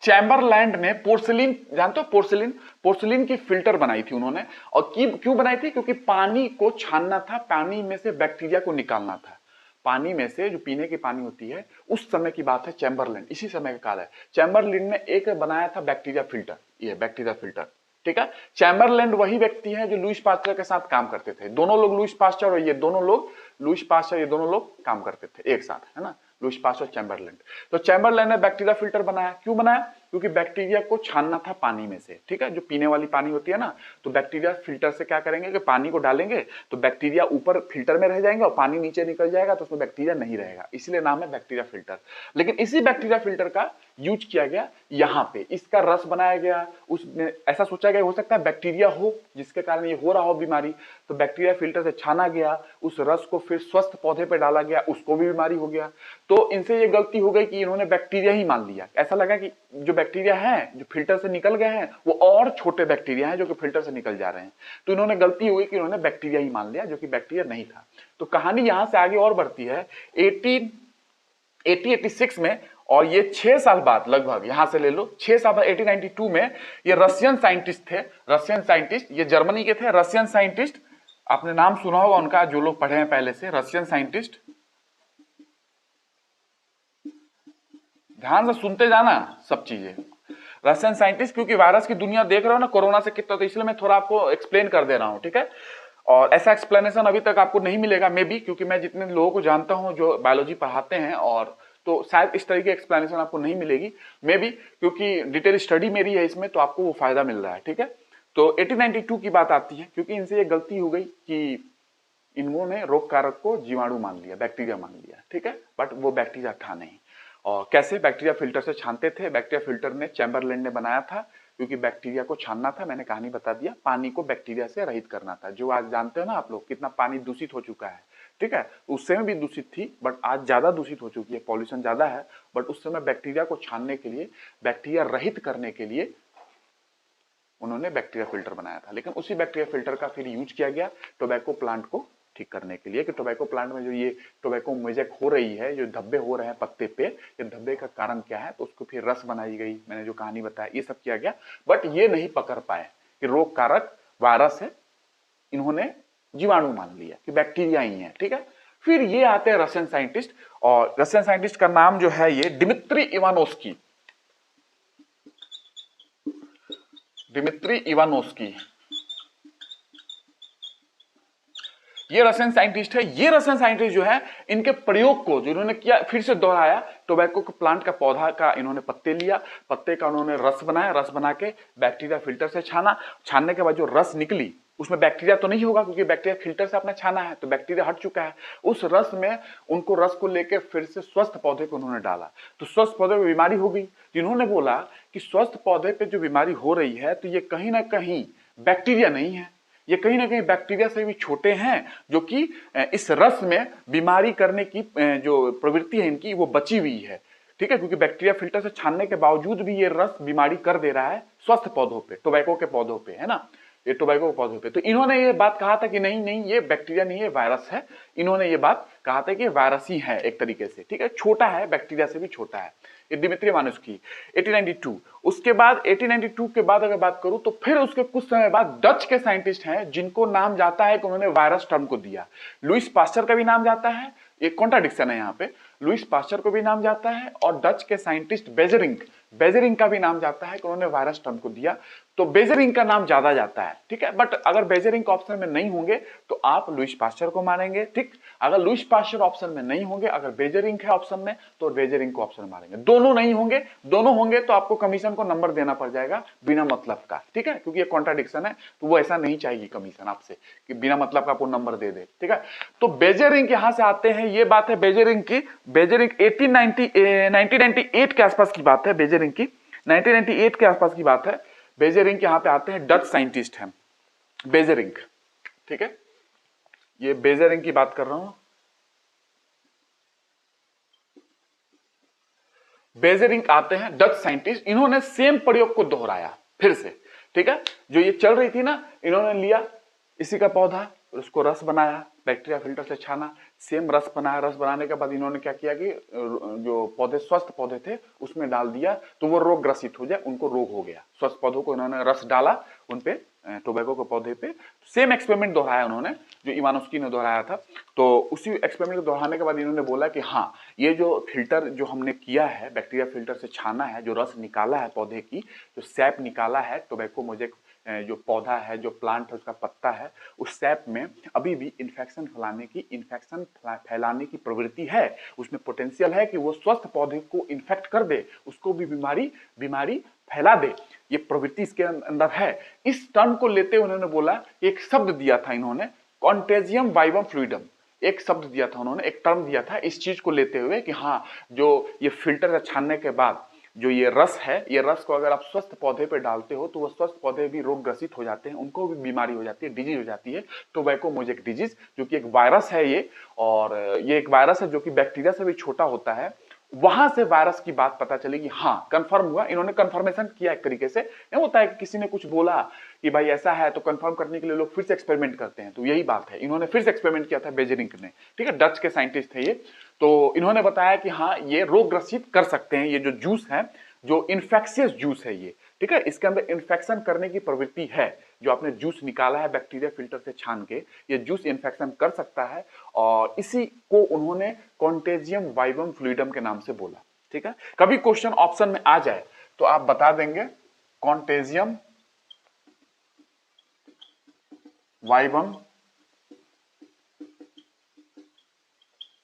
A: चैम्बरलैंड ने पोर्सिलिन, जानते हो पोर्सिलिन, पोर्सिलिन की फिल्टर बनाई थी उन्होंने, और क्यों बनाई थी, क्योंकि पानी को छानना था, पानी में से बैक्टीरिया को निकालना था, पानी में से जो पीने की पानी होती है, उस समय की बात है, चैम्बरलैंड इसी समय का काल है। चैम्बरलैंड ने एक बनाया था बैक्टीरिया फिल्टर, ये बैक्टीरिया फिल्टर, ठीक है। चैम्बरलैंड वही व्यक्ति है जो लुईस पास्चर के साथ काम करते थे। दोनों लोग लुईस पास्चर और ये दोनों लोग काम करते थे एक साथ, है ना, लुईस पास्चर और चैम्बरलैंड। तो चैम्बरलैंड ने बैक्टीरिया फिल्टर बनाया। क्यों बनाया? क्योंकि बैक्टीरिया को छानना था पानी में से, ठीक है, जो पीने वाली पानी होती है ना, तो बैक्टीरिया फिल्टर से क्या करेंगे कि पानी को डालेंगे तो बैक्टीरिया ऊपर फिल्टर में रह जाएंगे और पानी नीचे निकल जाएगा, तो उसमें बैक्टीरिया नहीं रहेगा, इसलिए नाम है बैक्टीरिया फिल्टर। लेकिन इसी बैक्टीरिया फिल्टर का यूज किया गया यहाँ पे, इसका रस बनाया गया। उसने ऐसा सोचा गया हो सकता है बैक्टीरिया हो जिसके कारण ये हो रहा हो बीमारी, तो बैक्टीरिया फिल्टर से छाना गया, उस रस को फिर स्वस्थ पौधे पे डाला गया, उसको भी बीमारी हो गया। तो इनसे ये गलती हो गई कि इन्होंने बैक्टीरिया ही मान लिया। ऐसा लगा कि जो बैक्टीरिया है जो फिल्टर से निकल गए हैं वो और छोटे बैक्टीरिया हैं जो कि फिल्टर से निकल जा रहे हैं। तो इन्होंने गलती हो गई कि इन्होंने बैक्टीरिया ही मान लिया, जो कि बैक्टीरिया नहीं था। तो कहानी यहां से आगे और बढ़ती है 1886 में, और ये 6 साल बाद लगभग, यहां से ले लो 6 साल बाद 1892 में, ये रशियन साइंटिस्ट थे, रशियन साइंटिस्ट, ये जर्मनी के थे, रशियन साइंटिस्ट, आपने नाम सुना होगा उनका जो लोग पढ़े हैं पहले से, रशियन साइंटिस्ट, ध्यान से सुनते जाना सब चीजें। रशियन साइंटिस्ट, क्योंकि वायरस की दुनिया देख रहे हो ना कोरोना से कितना, तो इसलिए मैं थोड़ा आपको एक्सप्लेन कर दे रहा हूं, ठीक है। और ऐसा एक्सप्लेनेशन अभी तक आपको नहीं मिलेगा मे बी, क्योंकि मैं जितने लोगों को जानता हूं जो बायोलॉजी पढ़ाते हैं, और तो शायद इस तरह की एक्सप्लेनेशन आपको नहीं मिलेगी मे बी, क्योंकि डिटेल स्टडी मेरी है इसमें, तो आपको वो फायदा मिल रहा है, ठीक है। तो 1892 की बात आती है, क्योंकि इनसे ये गलती हो गई कि इन्होंने रोग कारक को जीवाणु मान लिया, बैक्टीरिया मान लिया, ठीक है, बट वो बैक्टीरिया था नहीं। और कैसे? बैक्टीरिया फिल्टर से छानते थे। बैक्टीरिया फिल्टर ने चैम्बरलैंड ने बनाया था, क्योंकि बैक्टीरिया को छानना था, मैंने कहानी बता दिया, पानी को बैक्टीरिया से रहित करना था। जो आज जानते हो ना आप लोग कितना पानी दूषित हो चुका है, ठीक है, उस समय भी दूषित थी बट आज ज्यादा दूषित हो चुकी है, पॉल्यूशन ज्यादा है, बट उस समय बैक्टीरिया को छानने के लिए, बैक्टीरिया रहित करने के लिए उन्होंने बैक्टीरिया फिल्टर बनाया था। लेकिन उसी बैक्टीरिया फिल्टर का फिर यूज किया गया टोबैको प्लांट को ठीक करने के लिए, कि टोबैको प्लांट में जो ये टोबैको मोज़ेक हो रही है, जो धब्बे हो रहे हैं पत्ते पे, ये धब्बे का कारण क्या है, तो उसको फिर रस बनाई गई, मैंने जो कहानी बताया ये सब किया गया। बट ये नहीं पकड़ पाए कि रोग कारक वायरस है, इन्होंने जीवाणु मान लिया कि बैक्टीरिया ही है, ठीक है। फिर ये आते हैं रशियन साइंटिस्ट, और रशियन साइंटिस्ट का नाम जो है ये डिमित्री इवानोस्की, डिमित्री इवानोस्की, ये रशियन साइंटिस्ट है। ये रशियन साइंटिस्ट जो है, इनके प्रयोग को जो इन्होंने किया फिर से दोहराया। टोबैको के प्लांट का पौधा का इन्होंने पत्ते लिया, पत्ते का उन्होंने रस बनाया, रस बना के बैक्टीरिया फिल्टर से छाना, छानने के बाद जो रस निकली उसमें बैक्टीरिया तो नहीं होगा, क्योंकि बैक्टीरिया फिल्टर से आपने छाना है तो बैक्टीरिया हट चुका है। उस रस में उनको रस को लेकर फिर से स्वस्थ पौधे को उन्होंने डाला, तो स्वस्थ पौधे में बीमारी हो गई। जिन्होंने बोला कि स्वस्थ पौधे पे जो बीमारी हो रही है तो ये कहीं ना कहीं बैक्टीरिया नहीं है, ये कहीं ना कहीं बैक्टीरिया से भी छोटे हैं, जो कि इस रस में बीमारी करने की जो प्रवृत्ति है इनकी वो बची हुई है, ठीक है, क्योंकि बैक्टीरिया फिल्टर से छानने के बावजूद भी ये रस बीमारी कर दे रहा है स्वस्थ पौधों पे, टोबैको के पौधों पे, है ना, ये टोबैको के पौधों पे। तो इन्होंने ये बात कहा था कि नहीं नहीं ये बैक्टीरिया नहीं है, वायरस है। इन्होंने ये बात कहा था कि वायरस ही है एक तरीके से, ठीक है, छोटा है, बैक्टीरिया से भी छोटा है। ये डिमित्री इवानोस्की 1892। उसके बाद 1892 के बाद अगर बात करूं तो फिर उसके कुछ समय बाद डच के साइंटिस्ट हैं जिनको नाम जाता है कि उन्होंने वायरस टर्म को दिया। लुईस पास्चर का भी नाम जाता है, एक कॉन्ट्राडिक्शन है यहाँ पे, लुईस पास्चर को भी नाम जाता है, और डच के साइंटिस्ट बेजरिंग का भी नाम जाता है कि उन्होंने वायरस टर्म को दिया। तो बेजरिंग का नाम ज्यादा जाता है, ठीक है, बट अगर बेजरिंग का ऑप्शन में नहीं होंगे तो आप लुईस पास्चर को मानेंगे, ठीक। अगर लुईस पास्चर ऑप्शन में नहीं होंगे, अगर बेजरिंग है ऑप्शन में तो बेजरिंग को ऑप्शन मारेंगे। दोनों नहीं होंगे, दोनों होंगे तो आपको कमीशन को नंबर देना पड़ जाएगा बिना मतलब का, ठीक है, क्योंकि ये कॉन्ट्राडिक्शन है, तो वो ऐसा नहीं चाहेगी कमीशन आपसे कि बिना मतलब का आपको नंबर दे दे, ठीक है। तो बेजरिंग यहां से आते हैं, ये बात है बेजरिंग की। बेजरिंग 1998 के आसपास की बात है, बेजरिंग की 1998 के आसपास की बात है। बेजरिंग यहां पे आते हैं, डच साइंटिस्ट हैं बेजरिंग, ठीक है, ये बेजरिंग की बात कर रहा हूं। बेजरिंग आते हैं डच साइंटिस्ट, इन्होंने सेम प्रयोग को दोहराया फिर से, ठीक है, जो ये चल रही थी ना, इन्होंने लिया इसी का पौधा, उसको रस बनाया, बैक्टीरिया फिल्टर से छाना, सेम रस बनाया, रस बनाने के बाद इन्होंने क्या किया कि जो पौधे स्वस्थ पौधे थे उसमें डाल दिया, तो वो रोग ग्रसित हो जाए, उनको रोग हो गया। स्वस्थ पौधों को इन्होंने रस डाला उनपे, टोबैको के पौधे पे, सेम एक्सपेरिमेंट दोहराया उन्होंने जो इवानोस्की ने दोहराया था। तो उसी एक्सपेरिमेंट को दोहराने के बाद इन्होंने बोला कि हाँ, ये जो फिल्टर जो हमने किया है, बैक्टीरिया फिल्टर से छाना है, जो रस निकाला है पौधे की, जो सैप निकाला है टोबैको मोज़ेक जो पौधा है, जो प्लांट है, उसका पत्ता है, उस सैप में अभी भी इन्फेक्शन फैलाने की प्रवृत्ति है। उसमें पोटेंशियल है कि वो स्वस्थ पौधे को इन्फेक्ट कर दे, उसको भी बीमारी फैला दे। ये प्रवृत्ति इसके अंदर है। इस टर्म को लेते हुए उन्होंने बोला, एक शब्द दिया था इन्होंने, कॉन्टेजियम वाइवम फ्लूइडम। एक शब्द दिया था उन्होंने, एक टर्म दिया था इस चीज को लेते हुए कि हाँ, जो ये फिल्टर से छानने के बाद जो ये रस है, ये रस को अगर आप स्वस्थ पौधे पे डालते हो तो वो स्वस्थ पौधे भी रोग ग्रसित हो जाते हैं, उनको भी बीमारी हो जाती है, डिजीज हो जाती है, टोबैकोमोजेक डिजीज, जो कि एक वायरस है ये। और ये एक वायरस है जो कि बैक्टीरिया से भी छोटा होता है। वहां से वायरस की बात पता चलेगी, हाँ कंफर्म हुआ, इन्होंने कंफर्मेशन किया एक तरीके से। नहीं होता है कि किसी ने कुछ बोला कि भाई ऐसा है, तो कंफर्म करने के लिए लोग फिर से एक्सपेरिमेंट करते हैं, तो यही बात है, इन्होंने फिर से एक्सपेरिमेंट किया था बेजरिंग ने, ठीक है, डच के साइंटिस्ट थे ये। तो इन्होंने बताया कि हाँ, ये रोग ग्रसित कर सकते हैं, ये जो जूस है, जो इन्फेक्शियस जूस है ये, ठीक है, इसके अंदर इन्फेक्शन करने की प्रवृत्ति है। जो आपने जूस निकाला है बैक्टीरिया फिल्टर से छान के, ये जूस इन्फेक्शन कर सकता है, और इसी को उन्होंने कॉन्टेजियम वाइवम फ्लूइडम के नाम से बोला, ठीक है। कभी क्वेश्चन ऑप्शन में आ जाए तो आप बता देंगे कॉन्टेजियम वाइवम,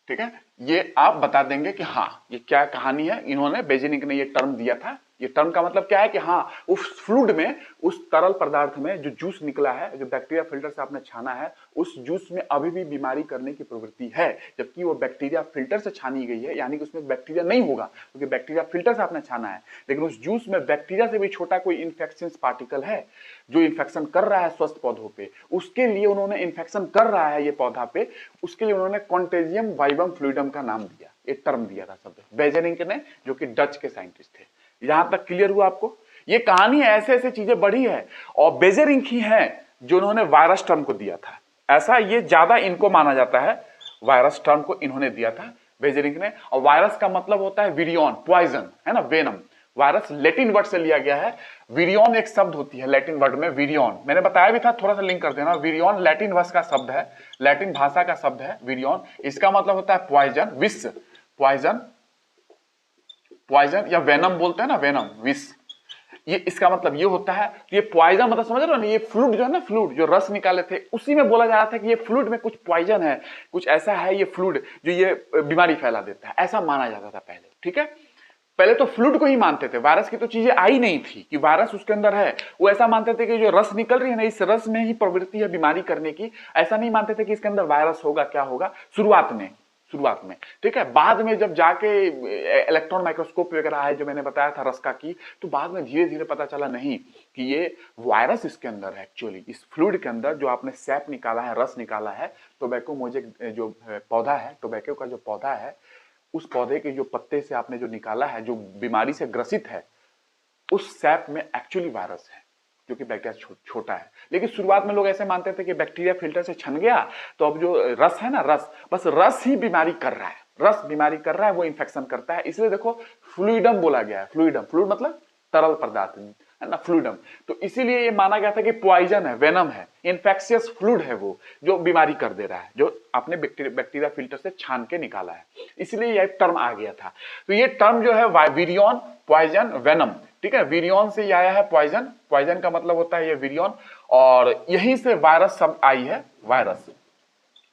A: ठीक है, ये आप बता देंगे कि हाँ ये क्या कहानी है। इन्होंने बेजेनिक ने ये टर्म दिया था। ये टर्म का मतलब क्या है कि हाँ, उस फ्लूइड में, उस तरल पदार्थ में जो जूस निकला है, जो बैक्टीरिया फिल्टर से आपने छाना है, उस जूस में अभी भी बीमारी करने की प्रवृत्ति है, जबकि वो बैक्टीरिया फिल्टर से छानी गई है, यानी कि उसमें बैक्टीरिया नहीं होगा क्योंकि बैक्टीरिया फिल्टर से आपने छाना है, लेकिन उस जूस में बैक्टीरिया से भी छोटा कोई इन्फेक्शन पार्टिकल है जो इन्फेक्शन कर रहा है स्वस्थ पौधों पे, उसके लिए उन्होंने, इन्फेक्शन कर रहा है ये पौधा पे, उसके लिए उन्होंने कॉन्टेजियम वाइवम फ्लूइडम का नाम दिया, एक टर्म दिया था शब्द बेजेनिक ने, जो कि डच के साइंटिस्ट थे। यहां तक क्लियर हुआ आपको? ये कहानी ऐसे ऐसे चीजें बढ़ी है, और बेजेरिंग ही है जो उन्होंने वायरस टर्म को दिया था। ऐसा ये ज्यादा इनको माना जाता है, वायरस टर्म को इन्होंने दिया था बेजेरिंग ने। और वायरस का मतलब होता है विरियन, पॉइजन, है ना, वेनम। वायरस लैटिन वर्ड से लिया गया है। विरियन एक शब्द होती है लैटिन वर्ड में, विरियन, मैंने बताया भी था, थोड़ा सा लिंक कर देना। विरियन लैटिन वर्ड का शब्द है, लैटिन भाषा का शब्द है विरियन। इसका मतलब होता है पॉइजन, विष, पॉइजन, पॉइजन या वेनम बोलते हैं ना, वेनम, विष, ये इसका मतलब ये होता है। तो ये पॉइजन मतलब समझ रहे हो ना, ये फ्लूइड जो है ना, फ्लूइड जो रस निकाले थे, उसी में बोला जा रहा था कि ये फ्लूइड में कुछ पॉइजन है, कुछ ऐसा है ये फ्लूइड जो ये बीमारी फैला देता है, ऐसा माना जाता था पहले, ठीक है। पहले तो फ्लूइड को ही मानते थे, वायरस की तो चीजें आई नहीं थी कि वायरस उसके अंदर है, वो ऐसा मानते थे कि जो रस निकल रही है ना, इस रस में ही प्रवृत्ति है बीमारी करने की, ऐसा नहीं मानते थे कि इसके अंदर वायरस होगा, क्या होगा, शुरुआत में, ठीक है। बाद में जब जाके इलेक्ट्रॉन माइक्रोस्कोप वगैरह आए, जो मैंने बताया था रस का की, तो बाद में धीरे धीरे पता चला नहीं कि ये वायरस इसके अंदर है एक्चुअली, इस फ्लूइड के अंदर जो आपने सैप निकाला है, रस निकाला है, टोबैको मोजेक जो पौधा है, टोबैको का जो पौधा है, उस पौधे के जो पत्ते से आपने जो निकाला है, जो बीमारी से ग्रसित है, उस सैप में एक्चुअली वायरस है, क्योंकि बैक्टीरिया छोटा है। लेकिन शुरुआत में लोग ऐसे मानते थे कि बैक्टीरिया फिल्टर से छन गया, तो अब जो रस है ना, रस, बस रस ही बीमारी कर रहा है, रस बीमारी कर रहा है, वो इन्फेक्शन करता है, इसलिए देखो फ्लूइडम बोला गया है। फ्लूइडम, फ्लूइड मतलब तरल पदार्थ, है ना, फ्लूइडम। तो इसीलिए ये माना गया था कि पॉइजन है, वेनम है, इन्फेक्शियस फ्लूइड है वो, जो बीमारी कर दे रहा है, जो आपने बैक्टीरिया फिल्टर से छान के निकाला है, इसलिए यह टर्म आ गया था। तो ये टर्म जो है विरियन, पॉइजन, वेनम, ठीक है, विरियन से आया है पॉइजन, पॉइजन का मतलब होता है ये विरियन, और यहीं से वायरस शब्द आई है, वायरस,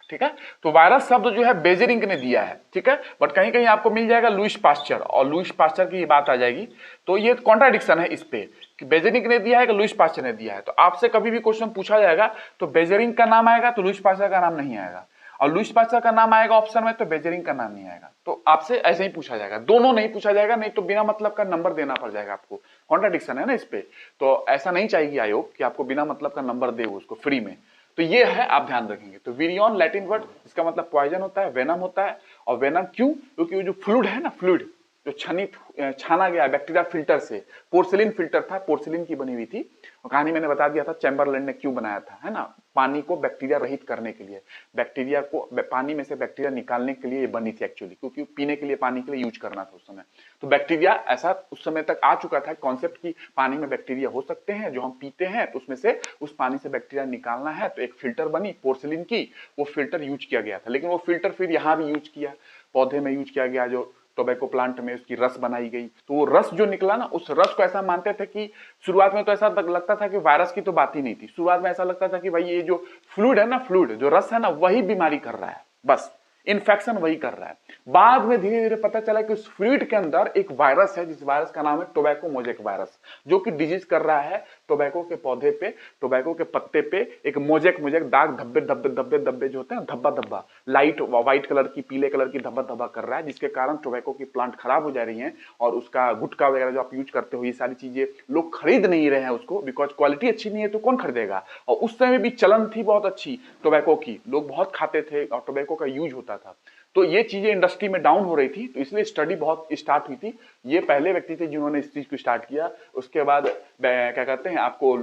A: ठीक है। तो वायरस शब्द जो है बेजेरिंग ने दिया है, ठीक है, बट कहीं कहीं आपको मिल जाएगा लुईस पास्चर, और लुईस पास्चर की बात आ जाएगी, तो ये कॉन्ट्राडिक्शन है इस पे कि बेजेरिंग ने दिया है कि लुईस पास्चर ने दिया है। तो आपसे कभी भी क्वेश्चन पूछा जाएगा तो बेजेरिंग का नाम आएगा, तो लुईस पास्चर का नाम नहीं आएगा, और लुईस पास्चर का नाम आएगा ऑप्शन में, तो बेजेरिंग का नाम नहीं आएगा। तो आपसे ऐसे ही पूछा जाएगा, दोनों नहीं पूछा जाएगा, नहीं तो बिना मतलब का नंबर देना पड़ जाएगा आपको। कॉन्ट्राडिक्शन है ना इस पे, तो ऐसा नहीं चाहिए आयोग कि आपको बिना मतलब का नंबर दे उसको फ्री में। तो ये है, आप ध्यान रखेंगे। तो विरियन लैटिन वर्ड, इसका मतलब पॉइजन होता है, वेनम होता है। और वेनम क्यों? क्योंकि वो जो फ्लूइड है ना, फ्लूइड जो छाना गया बैक्टीरिया फिल्टर से, पोर्सिलिन फिल्टर था, पोर्सिलिन की बनी हुई थी। और कहानी मैंने बता दिया था चैम्बरलैंड ने क्यों बनाया था, है ना, पानी को बैक्टीरिया रहित करने के लिए, बैक्टीरिया को पानी में से बैक्टीरिया निकालने के लिए ये बनी थी एक्चुअली, क्योंकि पीने के लिए पानी के लिए यूज करना था उस समय। तो बैक्टीरिया ऐसा उस समय तक आ चुका था कॉन्सेप्ट की पानी में बैक्टीरिया हो सकते हैं जो हम पीते हैं, तो उसमें से उस पानी से बैक्टीरिया निकालना है, तो एक फिल्टर बनी पोर्सिलिन की, वो फिल्टर यूज किया गया था। लेकिन वो फिल्टर फिर यहाँ भी यूज किया, पौधे में यूज किया गया, जो टोबैको प्लांट में उसकी रस बनाई गई, तो वो रस जो निकला ना, उस रस को ऐसा मानते थे कि शुरुआत में तो ऐसा लगता था कि वायरस की तो बात ही नहीं थी। शुरुआत में ऐसा लगता था कि भाई ये जो फ्लूइड है ना, फ्लूइड जो रस है ना, वही बीमारी कर रहा है, बस इन्फेक्शन वही कर रहा है। बाद में धीरे धीरे पता चला कि उस फ्लूइड के अंदर एक वायरस है, जिस वायरस का नाम है टोबैको मोजेक वायरस, जो कि डिजीज कर रहा है टोबैको के पौधे पे, टोबैको के पत्ते पे एक मोजेक मोजेक दाग, धब्बे धब्बे धब्बे धब्बे जो होते हैं, धब्बा धब्बा, लाइट व्हाइट कलर की, पीले कलर की धब्बा धब्बा कर रहा है, जिसके कारण टोबैको की प्लांट खराब हो जा रही है। और उसका गुटखा वगैरह जो आप यूज करते हो, ये सारी चीजें लोग खरीद नहीं रहे हैं उसको, बिकॉज क्वालिटी अच्छी नहीं है तो कौन खरीदेगा। और उस समय भी चलन थी बहुत अच्छी टोबैको की, लोग बहुत खाते थे और टोबैको का यूज होता था। तो ये चीजें इंडस्ट्री में डाउन हो रही थी, तो इसलिए स्टडी बहुत स्टार्ट हुई थी। ये पहले व्यक्ति थे जिन्होंने इस चीज को स्टार्ट किया। उसके बाद क्या कहते हैं आपको,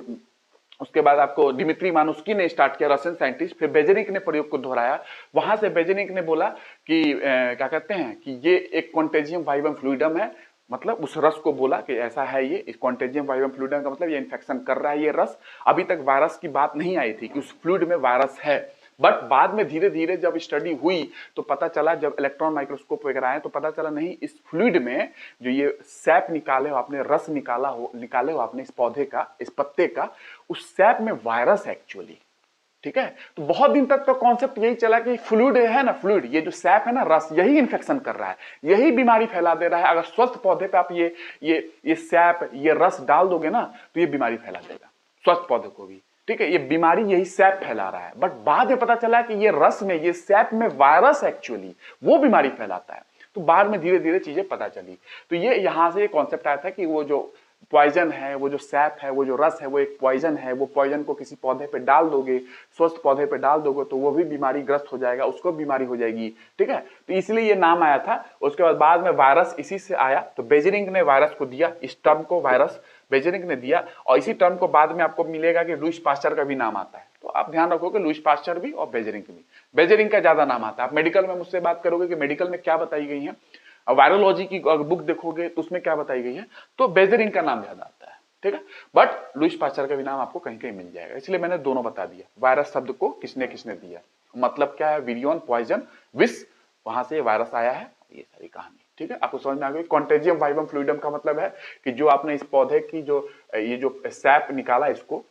A: उसके बाद आपको डिमित्री मानुस्की ने स्टार्ट किया, रशियन साइंटिस्ट। फिर बेजेनिक ने प्रयोग को दोहराया। वहां से बेजेनिक ने बोला कि क्या कहते हैं कि ये एक कॉन्टेजियम वाइवम फ्लूइडम है, मतलब उस रस को बोला कि ऐसा है ये, इस कॉन्टेजियम वाइवम फ्लूइडम का मतलब ये इन्फेक्शन कर रहा है ये रस। अभी तक वायरस की बात नहीं आई थी कि उस फ्लूइड में वायरस है, बट बाद में धीरे धीरे जब स्टडी हुई तो पता चला, जब इलेक्ट्रॉन माइक्रोस्कोप वगैरह आए तो पता चला नहीं, इस फ्लूइड में जो ये सैप निकाले हो आपने, रस निकाले हो आपने इस पौधे का, इस पत्ते का, उस सैप में वायरस है एक्चुअली। ठीक है, तो बहुत दिन तक तो कॉन्सेप्ट यही चला कि फ्लूइड है ना, फ्लूइड ये जो सैप है ना, रस, यही इन्फेक्शन कर रहा है, यही बीमारी फैला दे रहा है। अगर स्वस्थ पौधे पे आप ये सैप, ये रस डाल दोगे ना, तो ये बीमारी फैला देगा स्वस्थ पौधे को भी। ठीक है, ये बीमारी यही सैप फैला रहा है, बट बाद में पता चला कि ये रस में, ये सैप में वायरस एक्चुअली वो बीमारी फैलाता है। तो बाद में धीरे धीरे चीजें पता चली। तो ये यहां से ये कॉन्सेप्ट आया था कि वो जो पॉइजन है, वो जो सैप है, वो जो रस है, वो एक पॉइजन है। वो पॉइजन को किसी पौधे पे डाल दोगे, स्वस्थ पौधे पे डाल दोगे, तो वो भी बीमारी ग्रस्त हो जाएगा, उसको बीमारी हो जाएगी। ठीक है, तो इसलिए ये नाम आया था। उसके बाद में वायरस इसी से आया। तो बेजेनिक ने वायरस को दिया, इस टर्म को वायरस बेजेनिक ने दिया। और इसी टर्म को बाद में आपको मिलेगा कि लुईस पास्चर का भी नाम आता है। तो आप ध्यान रखोगे लुईस पास्चर भी और बेजेनिक भी। बेजेनिक का ज्यादा नाम आता है। आप मेडिकल में मुझसे बात करोगे कि मेडिकल में क्या बताई गई है, वायरोलॉजी की बुक देखोगे तो उसमें क्या बताई गई है, तो बेजेनिक का नाम ज्यादा आता है। ठीक है, बट लुईस पास्चर का भी नाम आपको कहीं कहीं मिल जाएगा, इसलिए मैंने दोनों बता दिया। वायरस शब्द को किसने किसने दिया, मतलब क्या है, विरियन, पॉइजन, विष, वहां से वायरस आया है, ये सारी कहानी। ठीक है, आपको समझ में आ गई। कॉन्टेजियम वाइवम फ्लूइडम का मतलब है कि जो आपने इस पौधे की जो ये जो सैप निकाला, इसको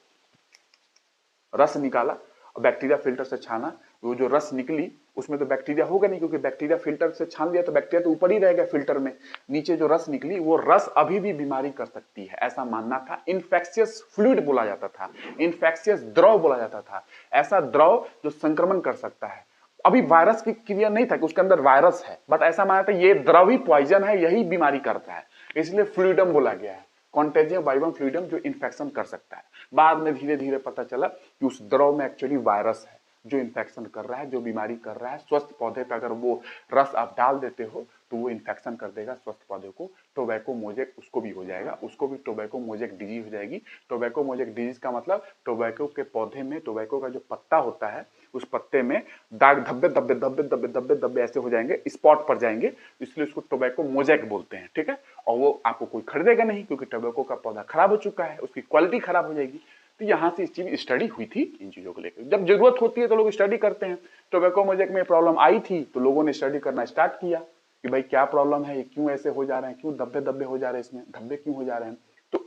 A: रस निकाला, बैक्टीरिया फिल्टर से छाना, वो जो रस निकली उसमें तो बैक्टीरिया होगा नहीं, क्योंकि बैक्टीरिया फिल्टर से छान लिया तो बैक्टीरिया तो ऊपर ही रहेगा फिल्टर में। नीचे जो रस निकली, वो रस अभी भी बीमारी कर सकती है, ऐसा मानना था। इन्फेक्शियस फ्लूइड बोला जाता था, इन्फेक्शियस द्रव बोला जाता था, ऐसा द्रव जो संक्रमण कर सकता है। अभी वायरस की क्रिया नहीं था कि उसके अंदर वायरस है, बट ऐसा माना था ये द्रव ही पॉइजन है, यही बीमारी करता है, इसलिए फ्लूइडम बोला गया है। कॉन्टेजियम वाइवम फ्लूइडम जो इन्फेक्शन कर सकता है। बाद में धीरे धीरे पता चला कि उस द्रव में एक्चुअली वायरस है जो इन्फेक्शन कर रहा है, जो बीमारी कर रहा है। स्वस्थ पौधे पे अगर वो रस आप डाल देते हो तो वो इन्फेक्शन कर देगा स्वस्थ पौधे को। टोबैको मोजेक उसको भी हो जाएगा, उसको भी टोबैको मोजेक डिजीज हो जाएगी। टोबैको मोजेक डिजीज का मतलब टोबैको के पौधे में, टोबैको का जो पत्ता होता है, उस पत्ते में दाग, धब्बे धब्बे धब्बे धब्बे धब्बे धब्बे ऐसे हो जाएंगे, स्पॉट पड़ जाएंगे, इसलिए उसको टोबैको मोजेक बोलते हैं। ठीक है, और वो आपको कोई खरीदेगा नहीं, क्योंकि टोबैको का पौधा खराब हो चुका है, उसकी क्वालिटी खराब हो जाएगी। तो यहां से इस चीज स्टडी हुई थी इन चीजों को लेकर। जब जरूरत होती है तो लोग स्टडी करते हैं। टोबैको मोजेक में प्रॉब्लम आई थी तो लोगों ने स्टडी करना स्टार्ट किया कि भाई क्या प्रॉब्लम है, ये क्यों ऐसे हो जा रहे हैं, क्यों धब्बे धब्बे हो जा रहे हैं, इसमें धब्बे क्यों हो जा रहे हैं। तो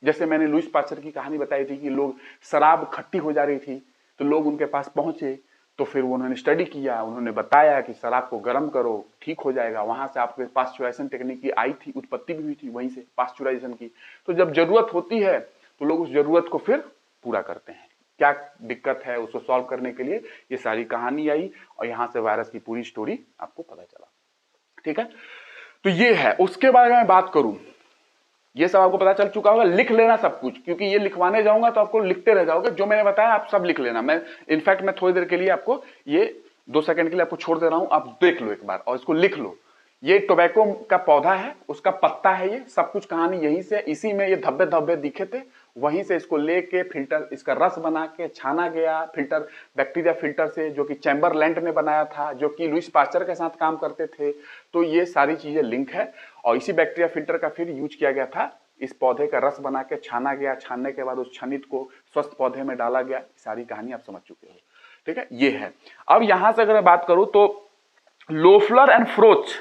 A: जैसे मैंने लुईस पास्चर की कहानी बताई थी कि लोग, शराब खट्टी हो जा रही थी तो लोग उनके पास पहुंचे, तो फिर उन्होंने स्टडी किया, उन्होंने बताया कि शराब को गर्म करो, ठीक हो जाएगा। वहां से आपके पास्चुराइजेशन टेक्निक की आई थी, उत्पत्ति भी हुई थी वहीं से पास्चुराइजेशन की। तो जब जरूरत होती है तो लोग उस जरूरत को फिर पूरा करते हैं। क्या दिक्कत है उसको सॉल्व करने के लिए ये सारी कहानी आई, और यहां से वायरस की पूरी स्टोरी आपको पता चला। ठीक है, तो ये है। उसके बारे में बात करूं, ये सब आपको पता चल चुका होगा। लिख लेना सब कुछ, क्योंकि ये लिखवाने जाऊंगा तो आपको लिखते रह जाओगे। जो मैंने बताया आप सब लिख लेना। मैं इनफैक्ट मैं थोड़ी देर के लिए आपको ये 2 सेकंड के लिए आपको छोड़ दे रहा हूं, आप देख लो एक बार और इसको लिख लो। ये टोबैको का पौधा है, उसका पत्ता है, ये सब कुछ कहानी यहीं से, इसी में ये धब्बे धब्बे दिखे थे, वहीं से इसको लेके फिल्टर, इसका रस बना के छाना गया फिल्टर, बैक्टीरिया फिल्टर से, जो कि चैम्बरलैंड ने बनाया था, जो कि लुईस पास्चर के साथ काम करते थे। तो ये सारी चीजें लिंक है, और इसी बैक्टीरिया फिल्टर का फिर यूज किया गया था। इस पौधे का रस बना के छाना गया, छानने के बाद उस छनित को स्वस्थ पौधे में डाला गया। सारी कहानी आप समझ चुके हो। ठीक है, ये है। अब यहां से अगर मैं बात करूं तो Loeffler and फ्रोच,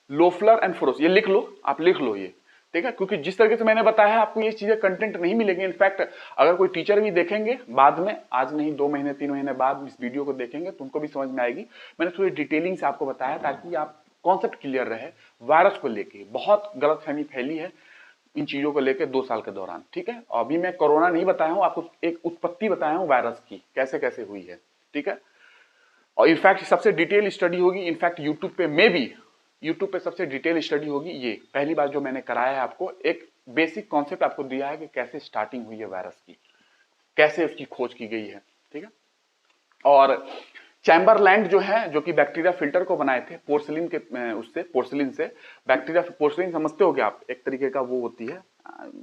A: Loeffler and froze, ये लिख लो, आप लिख लो ये, ठीक है, क्योंकि जिस तरीके से मैंने बताया आपको ये चीजें कंटेंट नहीं मिलेगी। इनफैक्ट अगर कोई टीचर भी देखेंगे बाद में, आज नहीं 2 महीने 3 महीने बाद इस वीडियो को देखेंगे तो उनको भी समझ में आएगी। मैंने थोड़ी डिटेलिंग से आपको बताया ताकि आप कॉन्सेप्ट क्लियर रहे। वायरस को लेके बहुत गलतफहमी फैली है इन चीजों को लेकर 2 साल के दौरान, ठीक है। अभी मैं कोरोना नहीं बताया हूं आपको, एक उत्पत्ति बताया हूं वायरस की कैसे कैसे हुई है, ठीक है। और इनफैक्ट सबसे डिटेल स्टडी होगी, इनफैक्ट यूट्यूब पे में भी, यूट्यूब पे सबसे डिटेल स्टडी होगी। ये पहली बार जो मैंने कराया है आपको, एक बेसिक कॉन्सेप्ट आपको दिया है कि कैसे स्टार्टिंग हुई है वायरस की, कैसे उसकी खोज की गई है, ठीक है। और चैम्बरलैंड जो है, जो कि बैक्टीरिया फिल्टर को बनाए थे पोर्सिलिन के, उससे पोर्सिलिन से बैक्टीरिया, पोर्सिलिन समझते हो क्या आप, एक तरीके का वो होती है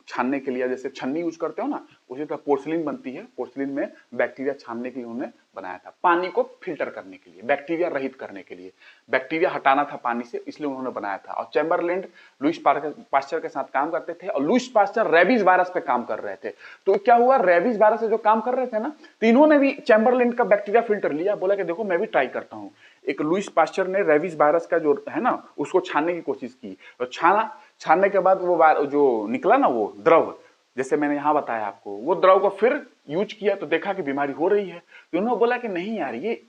A: छानने के लिए, जैसे छन्नी यूज करते हो ना, उसी तरह पोर्सिलिन बनती है। पोर्सिलिन में बैक्टीरिया छानने के लिए उन्होंने बनाया था, पानी को फिल्टर करने के लिए, बैक्टीरिया रहित करने के लिए, बैक्टीरिया हटाना था पानी से, इसलिए उन्होंने बनाया था। और चैम्बरलैंड लुईस पास्चर के साथ काम करते थे, और लुईस पास्चर रेबीज वायरस पे काम कर रहे थे। तो क्या हुआ, रेबीज वायरस से जो काम कर रहे थे ना, तो इन्होंने भी चैम्बरलैंड का बैक्टीरिया फिल्टर लिया, बोला कि देखो मैं भी ट्राई करता हूं। एक लुईस पास्चर ने रेबीज वायरस का जो है ना, उसको छानने की कोशिश की, तो छानने के बाद वो जो निकला ना वो द्रव, जैसे मैंने यहां बताया आपको, वो द्रव को फिर यूज किया तो देखा कि बीमारी हो रही है। तो उन्होंने बोला कि नहीं यार, ये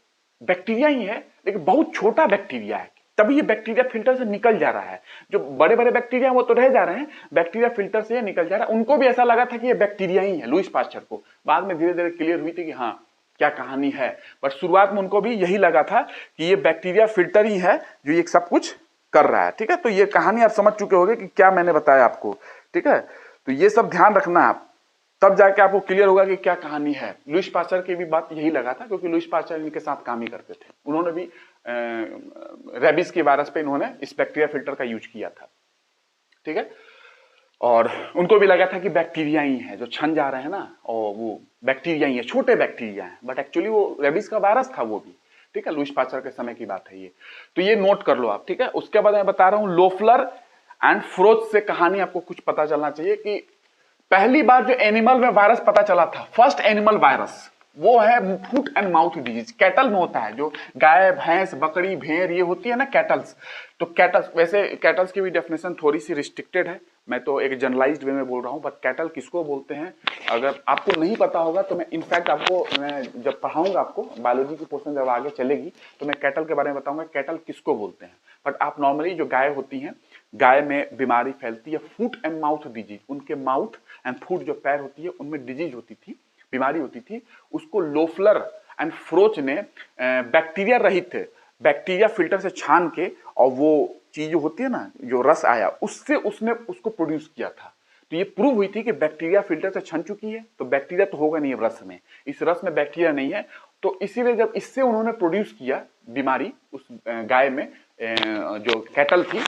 A: बैक्टीरिया ही है, लेकिन बहुत छोटा बैक्टीरिया है, तभी ये बैक्टीरिया फिल्टर से निकल जा रहा है। जो बड़े बड़े बैक्टीरिया वो तो रह जा रहे हैं, बैक्टीरिया फिल्टर से निकल जा रहा है। उनको भी ऐसा लगा था कि ये बैक्टीरिया ही है, लुईस पास्चर को। बाद में धीरे धीरे क्लियर हुई थी कि हाँ क्या कहानी है, बट शुरुआत में उनको भी यही लगा था कि ये बैक्टीरिया फिल्टर ही है जो ये सब कुछ कर रहा है, ठीक है। तो ये कहानी आप समझ चुके होंगे कि क्या मैंने बताया आपको, ठीक है। तो ये सब ध्यान रखना आप, तब जाके आपको क्लियर होगा कि क्या कहानी है। लुईस पास्चर की भी बात यही लगा था, क्योंकि लुईस पास्चर इनके साथ काम ही करते थे। उन्होंने भी रेबीज के वायरस पे इन्होंने इस बैक्टीरिया फिल्टर का यूज किया था, ठीक है। और उनको भी लगा था कि बैक्टीरिया ही है जो छन जा रहे हैं ना, और वो बैक्टीरिया ही है, छोटे बैक्टीरिया है, बट एक्चुअली वो रेबीज का वायरस था वो भी, ठीक है। लुईस पास्चर के समय की बात है ये, तो ये नोट कर लो आप, ठीक है। उसके बाद मैं बता रहा हूं लोफलर एंड फ्रोज से कहानी आपको कुछ पता चलना चाहिए कि पहली बार जो एनिमल में वायरस पता चला था, फर्स्ट एनिमल वायरस, वो है foot and mouth disease. Cattle में होता है, जो गाय भैंस बकरी भेड़ ये होती है ना कैटल्स, तो कैटल्स, वैसे कैटल्स की भी डेफिनेशन थोड़ी सी रिस्ट्रिक्टेड है, मैं तो एक जनरलाइज्ड वे में बोल रहा हूं, बट कैटल किसको बोलते हैं अगर आपको नहीं पता होगा तो मैं इनफैक्ट आपको, मैं जब पढ़ाऊंगा आपको बायोलॉजी की पोर्शन जब आगे चलेगी तो मैं कैटल के बारे में बताऊंगा कैटल किसको बोलते हैं। बट आप नॉर्मली जो गाय होती हैं, गाय में बीमारी फैलती है फुट एंड माउथ डिजीज, उनके माउथ एंड फुट जो पैर होती है उनमें डिजीज होती थी, बीमारी होती थी। उसको लोफलर एंड फ्रोच ने बैक्टीरिया रहित थे, बैक्टीरिया फिल्टर से छान के, और वो चीज जो होती है ना, जो रस आया उससे उसने उसको प्रोड्यूस किया था। तो ये प्रूव हुई थी कि बैक्टीरिया फिल्टर से छन चुकी है, तो बैक्टीरिया तो होगा नहीं रस में, इस रस में बैक्टीरिया नहीं है। तो इसीलिए जब इससे उन्होंने प्रोड्यूस किया बीमारी उस गाय में, जो कैटल थी,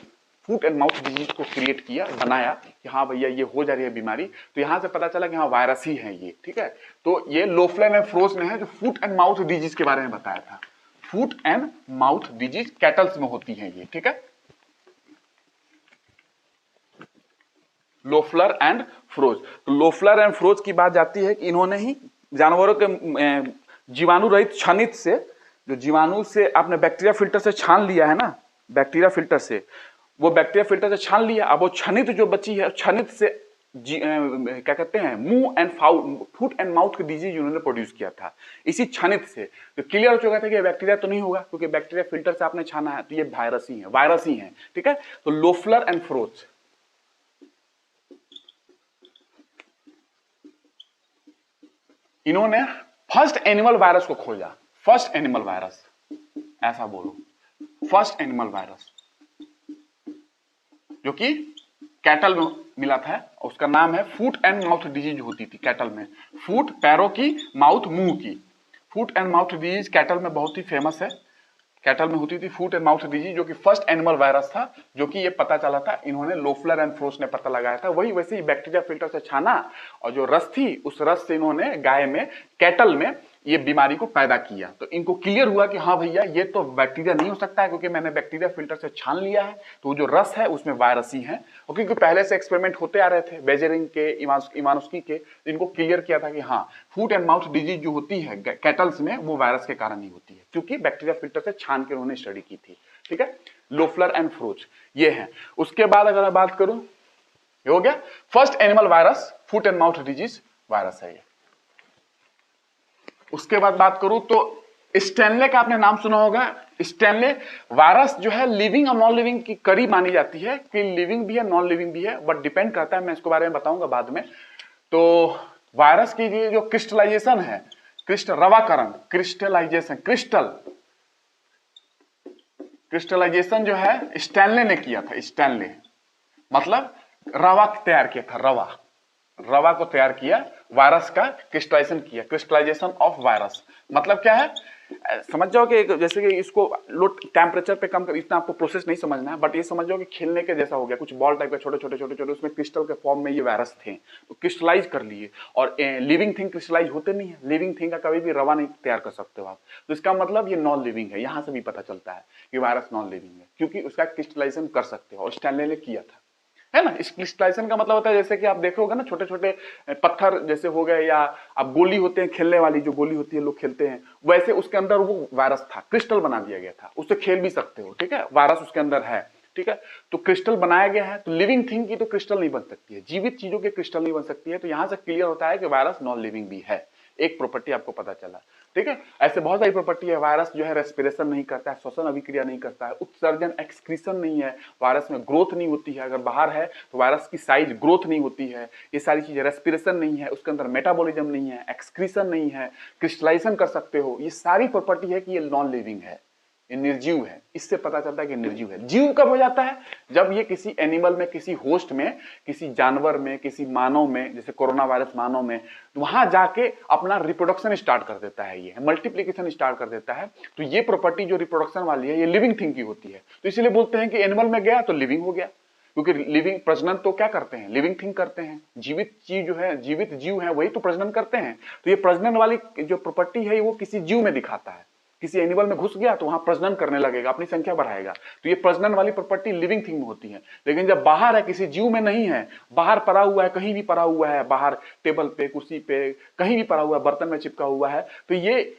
A: फुट एंड माउथ डिजीज को क्रिएट किया, बनाया कि हाँ भैया ये हो जा रही है बीमारी, तो यहां से पता चला कि हाँ वायरस ही है ये, ठीक है। तो ये लोफलन एंड फ्रोज ने है जो फुट एंड माउथ डिजीज के बारे में बताया था। Foot and mouth disease kettles में होती है ये, ठीक है। लोफलर एंड फ्रोज, तो लोफलर एंड फ्रोज की बात जाती है कि इन्होंने ही जानवरों के जीवाणु रहित छनित से, जो जीवाणु से आपने बैक्टीरिया फिल्टर से छान लिया है ना, बैक्टीरिया फिल्टर से, वो बैक्टीरिया फिल्टर से छान लिया, अब वो छनित जो बची है, छनित से क्या कहते हैं मुंह एंड फुट एंड माउथ की डिजीज उन्होंने प्रोड्यूस किया था इसी छनित से। तो क्लियर हो चुका था कि बैक्टीरिया तो नहीं होगा, क्योंकि बैक्टीरिया फिल्टर से आपने छाना है, तो ये वायरस ही है, वायरस ही है, ठीक है। तो लोफलर एंड फ्रोज, इन्होंने फर्स्ट एनिमल वायरस को खोजा, फर्स्ट एनिमल वायरस, ऐसा बोलो, फर्स्ट एनिमल वायरस जो कि कैटल में मिला था, उसका नाम है फुट एंड माउथ डिजीज होती थी कैटल में, फुट पैरों की, माउथ मुंह की, foot and mouth disease cattle में बहुत ही फेमस है, कैटल में होती थी फुट एंड माउथ डिजीज, जो कि फर्स्ट एनिमल वायरस था, जो कि ये पता चला था, इन्होंने लोफलर एंड फ्रोज ने पता लगाया था। वही वैसे ही बैक्टीरिया फिल्टर से छाना, और जो रस थी उस रस से इन्होंने गाय में, कैटल में ये बीमारी को पैदा किया। तो इनको क्लियर हुआ कि हाँ भैया ये तो बैक्टीरिया नहीं हो सकता है, क्योंकि मैंने बैक्टीरिया फिल्टर से छान लिया है, तो जो रस है उसमें वायरस ही है। और क्योंकि पहले से एक्सपेरिमेंट होते आ रहे थे बेजेरिंग के, इवानोस्की के, इनको क्लियर किया था कि हाँ फुट एंड माउथ डिजीज जो होती है कैटल्स में, वो वायरस के कारण ही होती है, क्योंकि बैक्टीरिया फिल्टर से छान के उन्होंने स्टडी की थी, ठीक है। लोफलर एंड फ्रोज, ये है। उसके बाद अगर मैं बात करूं, ये हो गया first animal virus, foot and mouth disease virus है ये। उसके बाद बात करूं तो स्टेनले का आपने नाम सुना होगा। स्टेनले वायरस जो है लिविंग और नॉन लिविंग की कड़ी मानी जाती है कि लिविंग भी है नॉन लिविंग भी है, बट डिपेंड करता है, मैं इसके बारे में बताऊंगा बाद में। तो वायरस की जो क्रिस्टलाइजेशन है, रवाकरण, क्रिस्टलाइजेशन जो है स्टेनले ने किया था। स्टेनले मतलब रवा तैयार किया था, रवा को तैयार किया, वायरस का क्रिस्टलाइजेशन किया। क्रिस्टलाइजेशन ऑफ वायरस मतलब क्या है, समझ जाओ कि जैसे कि इसको लो टेम्परेचर पे कम कर, इतना आपको प्रोसेस नहीं समझना है, बट ये समझ जाओ कि खेलने के जैसा हो गया, कुछ बॉल टाइप का छोटे छोटे छोटे छोटे, उसमें क्रिस्टल के फॉर्म में ये वायरस थे, तो क्रिस्टलाइज कर लिए। और लिविंग थिंग क्रिस्टलाइज होते नहीं है, लिविंग थिंग का कभी भी रवा नहीं तैयार कर सकते हो आप, तो इसका मतलब ये नॉन लिविंग है। यहां से भी पता चलता है कि वायरस नॉन लिविंग है, क्योंकि उसका क्रिस्टलाइजेशन कर सकते हो, और स्टैनले ने किया था, है ना। इस क्रिस्टलाइजेशन का मतलब होता है जैसे कि आप देखोगे ना, छोटे छोटे पत्थर जैसे हो गए, या अब गोली होते हैं खेलने वाली, जो गोली होती है लोग खेलते हैं, वैसे उसके अंदर वो वायरस था, क्रिस्टल बना दिया गया था, उससे खेल भी सकते हो, ठीक है, वायरस उसके अंदर है, ठीक है। तो क्रिस्टल बनाया गया है, तो लिविंग थिंग की तो क्रिस्टल नहीं बन सकती है, जीवित चीजों के क्रिस्टल नहीं बन सकती है, तो यहां से क्लियर होता है कि वायरस नॉन लिविंग भी है। एक प्रॉपर्टी आपको पता चला, ठीक है। ऐसे बहुत सारी प्रॉपर्टी है। वायरस जो है रेस्पिरेशन नहीं करता है, श्वसन अभिक्रिया नहीं करता है, उत्सर्जन एक्सक्रीशन नहीं है, वायरस में ग्रोथ नहीं होती है, अगर बाहर है तो वायरस की साइज ग्रोथ नहीं होती है, ये सारी चीजें, रेस्पिरेशन नहीं है, उसके अंदर मेटाबॉलिज्म नहीं है, एक्सक्रीशन नहीं है, क्रिस्टलाइजेशन कर सकते हो, ये सारी प्रॉपर्टी है कि ये नॉन लिविंग है, ये निर्जीव है। इससे पता चलता है कि निर्जीव है। जीव कब हो जाता है, जब ये किसी एनिमल में, किसी होस्ट में, किसी जानवर में, किसी मानव में, जैसे कोरोना वायरस मानव में, तो वहां जाके अपना रिप्रोडक्शन स्टार्ट कर देता है, ये मल्टीप्लीकेशन स्टार्ट कर देता है। तो ये प्रॉपर्टी जो रिप्रोडक्शन वाली है, ये लिविंग थिंग की होती है, तो इसलिए बोलते हैं कि एनिमल में गया तो लिविंग हो गया, क्योंकि लिविंग प्रजनन तो क्या करते हैं, लिविंग थिंग करते हैं, जीवित चीज जो है, जीवित जीव है, वही तो प्रजनन करते हैं। तो ये प्रजनन वाली जो प्रॉपर्टी है वो किसी जीव में दिखाता है, किसी एनिमल में घुस गया तो वहां प्रजनन करने लगेगा, अपनी संख्या बढ़ाएगा, तो ये प्रजनन वाली प्रॉपर्टी लिविंग थिंग में होती है। लेकिन जब बाहर है, किसी जीव में नहीं है, बाहर पड़ा हुआ है, कहीं भी पड़ा हुआ है, बाहर टेबल पे, कुर्सी पे, कहीं भी पड़ा हुआ है, बर्तन में चिपका हुआ है, तो ये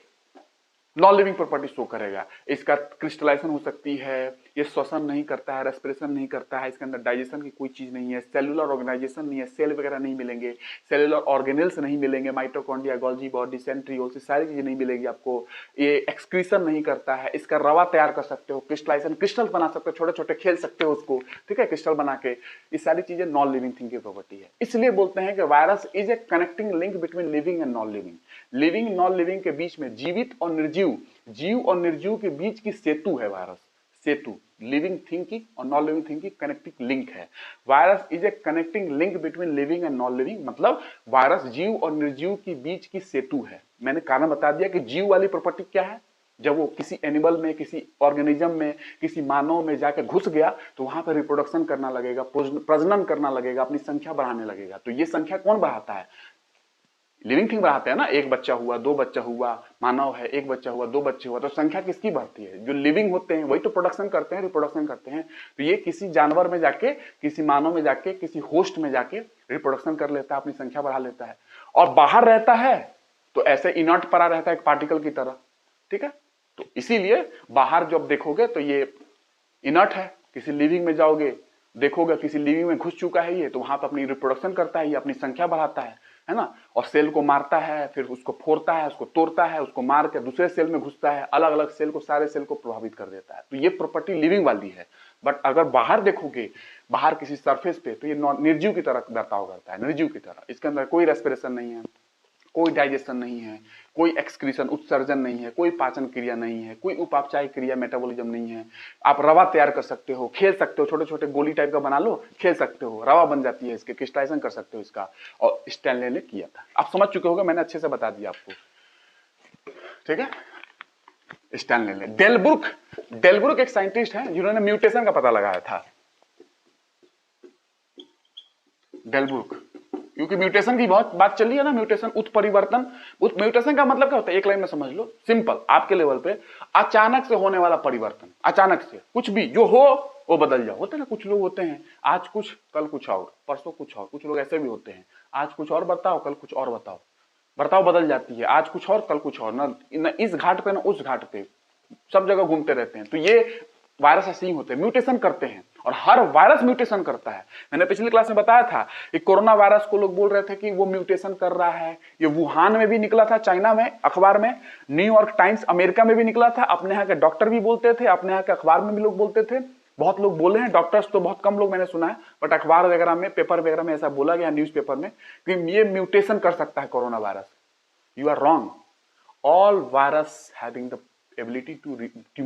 A: नॉन लिविंग प्रॉपर्टी शो करेगा। इसका क्रिस्टलाइजेशन हो सकती है, ये श्वसन नहीं करता है, रेस्पिरेशन नहीं करता है, इसके अंदर डाइजेशन की कोई चीज नहीं है, सेलुलर ऑर्गेनाइजेशन नहीं है, सेल वगैरह नहीं मिलेंगे, सेलुलर ऑर्गेनेल्स नहीं मिलेंगे, माइटोकॉन्ड्रिया, गोल्जी बॉडी, सेंट्रियोल्स, सारी चीजें नहीं मिलेगी आपको। ये एक्सक्रीशन नहीं करता है, इसका रवा तैयार कर सकते हो, क्रिस्टलाइजेशन, क्रिस्टल बना सकते हो, छोटे छोटे खेल सकते हो उसको, ठीक है, क्रिस्टल बना के। ये सारी चीजें नॉन लिविंग थिंग की प्रॉपर्टी है। इसलिए बोलते हैं कि virus is a connecting link between living and non living, living non living के बीच में, जीवित और निर्जीव, जीव और निर्जीव के बीच की सेतु है वायरस, सेतु, लिविंग थिंग की और नॉन लिविंग थिंग की कनेक्टिंग लिंक है। Virus is a connecting link between living and non living, मतलब वायरस जीव और निर्जीव की बीच की सेतु है। मैंने कारण बता दिया कि जीव वाली प्रॉपर्टी क्या है, जब वो किसी एनिमल में, किसी ऑर्गेनिज्म में, किसी मानव में जाकर घुस गया तो वहां पर रिप्रोडक्शन करना लगेगा, प्रजनन करना लगेगा, अपनी संख्या बढ़ाने लगेगा। तो ये संख्या कौन बढ़ाता है, लिविंग थिंग बढ़ाते हैं ना, एक बच्चा हुआ, दो बच्चा हुआ, मानव है, एक बच्चा हुआ, दो बच्चे हुआ, तो संख्या किसकी बढ़ती है, जो लिविंग होते हैं वही तो प्रोडक्शन करते हैं, रिप्रोडक्शन करते हैं। तो ये किसी जानवर में जाके, किसी मानव में जाके, किसी होस्ट में जाके रिप्रोडक्शन कर लेता है, अपनी संख्या बढ़ा लेता है। और बाहर रहता है तो ऐसे इनर्ट पड़ा रहता है, एक पार्टिकल की तरह, ठीक है। तो इसीलिए बाहर जब देखोगे तो ये इनर्ट है, किसी लिविंग में जाओगे देखोगे किसी लिविंग में घुस चुका है ये, तो वहां पर अपनी रिप्रोडक्शन करता है, ये अपनी संख्या बढ़ाता है ना, और सेल को मारता है, फिर उसको फोड़ता है, उसको तोड़ता है, उसको मार के दूसरे सेल में घुसता है, अलग अलग सेल को, सारे सेल को प्रभावित कर देता है। तो ये प्रॉपर्टी लिविंग वाली है। बट अगर बाहर देखोगे, बाहर किसी सरफेस पे, तो ये निर्जीव की तरह बर्ताव करता है, निर्जीव की तरह। इसके अंदर कोई रेस्पिरेशन नहीं है, कोई डाइजेशन नहीं है, कोई एक्सक्रीशन, उत्सर्जन नहीं है, कोई पाचन क्रिया नहीं है, कोई उपापचय क्रिया, मेटाबॉलिज्म नहीं है। आप रवा तैयार कर सकते हो, खेल सकते हो, छोटे छोटे गोली टाइप का बना लो, खेल सकते हो, रवा बन जाती है इसके, क्रिस्टलाइजेशन कर सकते हो इसका। और स्टैनले ने किया था, आप समझ चुके होंगे, मैंने अच्छे से बता दिया आपको, ठीक है। स्टैनले ने, डेलब्रुक एक साइंटिस्ट है जिन्होंने म्यूटेशन का पता लगाया था, डेलब्रुक, क्योंकि म्यूटेशन की बहुत बात चल रही है ना, म्यूटेशन, उत्परिवर्तन। म्यूटेशन का मतलब क्या होता है, एक लाइन में समझ लो, सिंपल आपके लेवल पे, अचानक से होने वाला परिवर्तन, अचानक से कुछ भी जो हो वो बदल जाओ। होता है ना, कुछ लोग होते हैं आज कुछ कल कुछ और, परसों कुछ और, कुछ लोग ऐसे भी होते हैं आज कुछ और बताओ कल कुछ और बताओ, बर्ताव बदल जाती है, आज कुछ और कल कुछ और, ना इस घाट पे ना उस घाट पे, सब जगह घूमते रहते हैं। तो ये वायरस ऐसे ही होते हैं, म्यूटेशन करते हैं, और हर वायरस म्यूटेशन करता है। मैंने पिछली क्लास में बताया था कि कोरोना वायरस को लोग बोल रहे थे कि वो म्यूटेशन कर रहा है। ये वुहान में भी निकला था, चाइना में, अखबार में, न्यूयॉर्क टाइम्स अमेरिका में भी निकला था, अपने यहाँ के डॉक्टर भी बोलते थे, अपने यहाँ के अखबार में भी लोग बोलते थे, बहुत लोग बोले हैं, डॉक्टर्स तो बहुत कम लोग मैंने सुना है, बट अखबार वगैरह में, पेपर वगैरह में ऐसा बोला गया, न्यूज पेपर में, कि ये म्यूटेशन कर सकता है corona virus. You are wrong. All virus having the ability to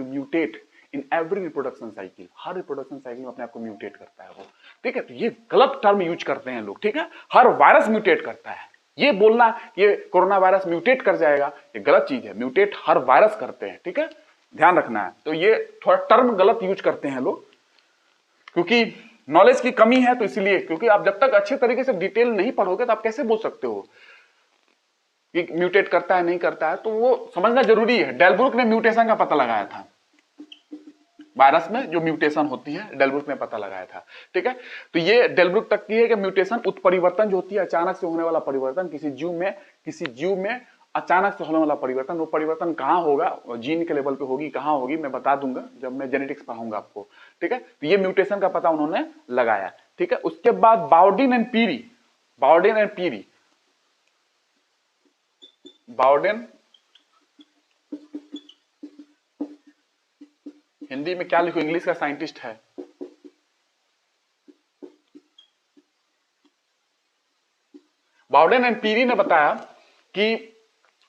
A: mutate in every reproduction cycle, हर रिप्रोडक्शन साइकिल में अपने आप को म्यूटेट करता है वो, ठीक है। तो ये गलत टर्म यूज करते हैं लोग, ठीक है। हर वायरस म्यूटेट करता है, ये बोलना ये कोरोना वायरस म्यूटेट कर जाएगा, ये गलत चीज है। म्यूटेट हर वायरस करते हैं, ठीक है, ध्यान रखना है। तो ये थोड़ा टर्म गलत यूज करते हैं लोग, क्योंकि नॉलेज की कमी है, तो इसलिए, क्योंकि आप जब तक अच्छे तरीके से डिटेल नहीं पढ़ोगे तो आप कैसे बोल सकते हो कि म्यूटेट करता है नहीं करता है, तो वो समझना जरूरी है। डेलब्रुक ने म्यूटेशन का पता लगाया था, वायरस में जो म्यूटेशन होती है डेलब्रुक ने पता लगाया था, ठीक है। तो ये डेलब्रुक तक की है कि म्यूटेशन उत्परिवर्तन जो होती है, अचानक से होने वाला परिवर्तन, किसी जीव में अचानक से होने वाला परिवर्तन, वो परिवर्तन कहाँ होगा, जीन के लेवल पे होगी, कहाँ होगी, मैं बता दूंगा जब मैं जेनेटिक्स पढ़ाऊंगा आपको, ठीक है। तो ये म्यूटेशन का पता उन्होंने लगाया, ठीक है। उसके बाद बाउडिन एंड हिंदी में क्या लिखो, इंग्लिश का साइंटिस्ट है। बाउडेन एंड पीरी ने बताया कि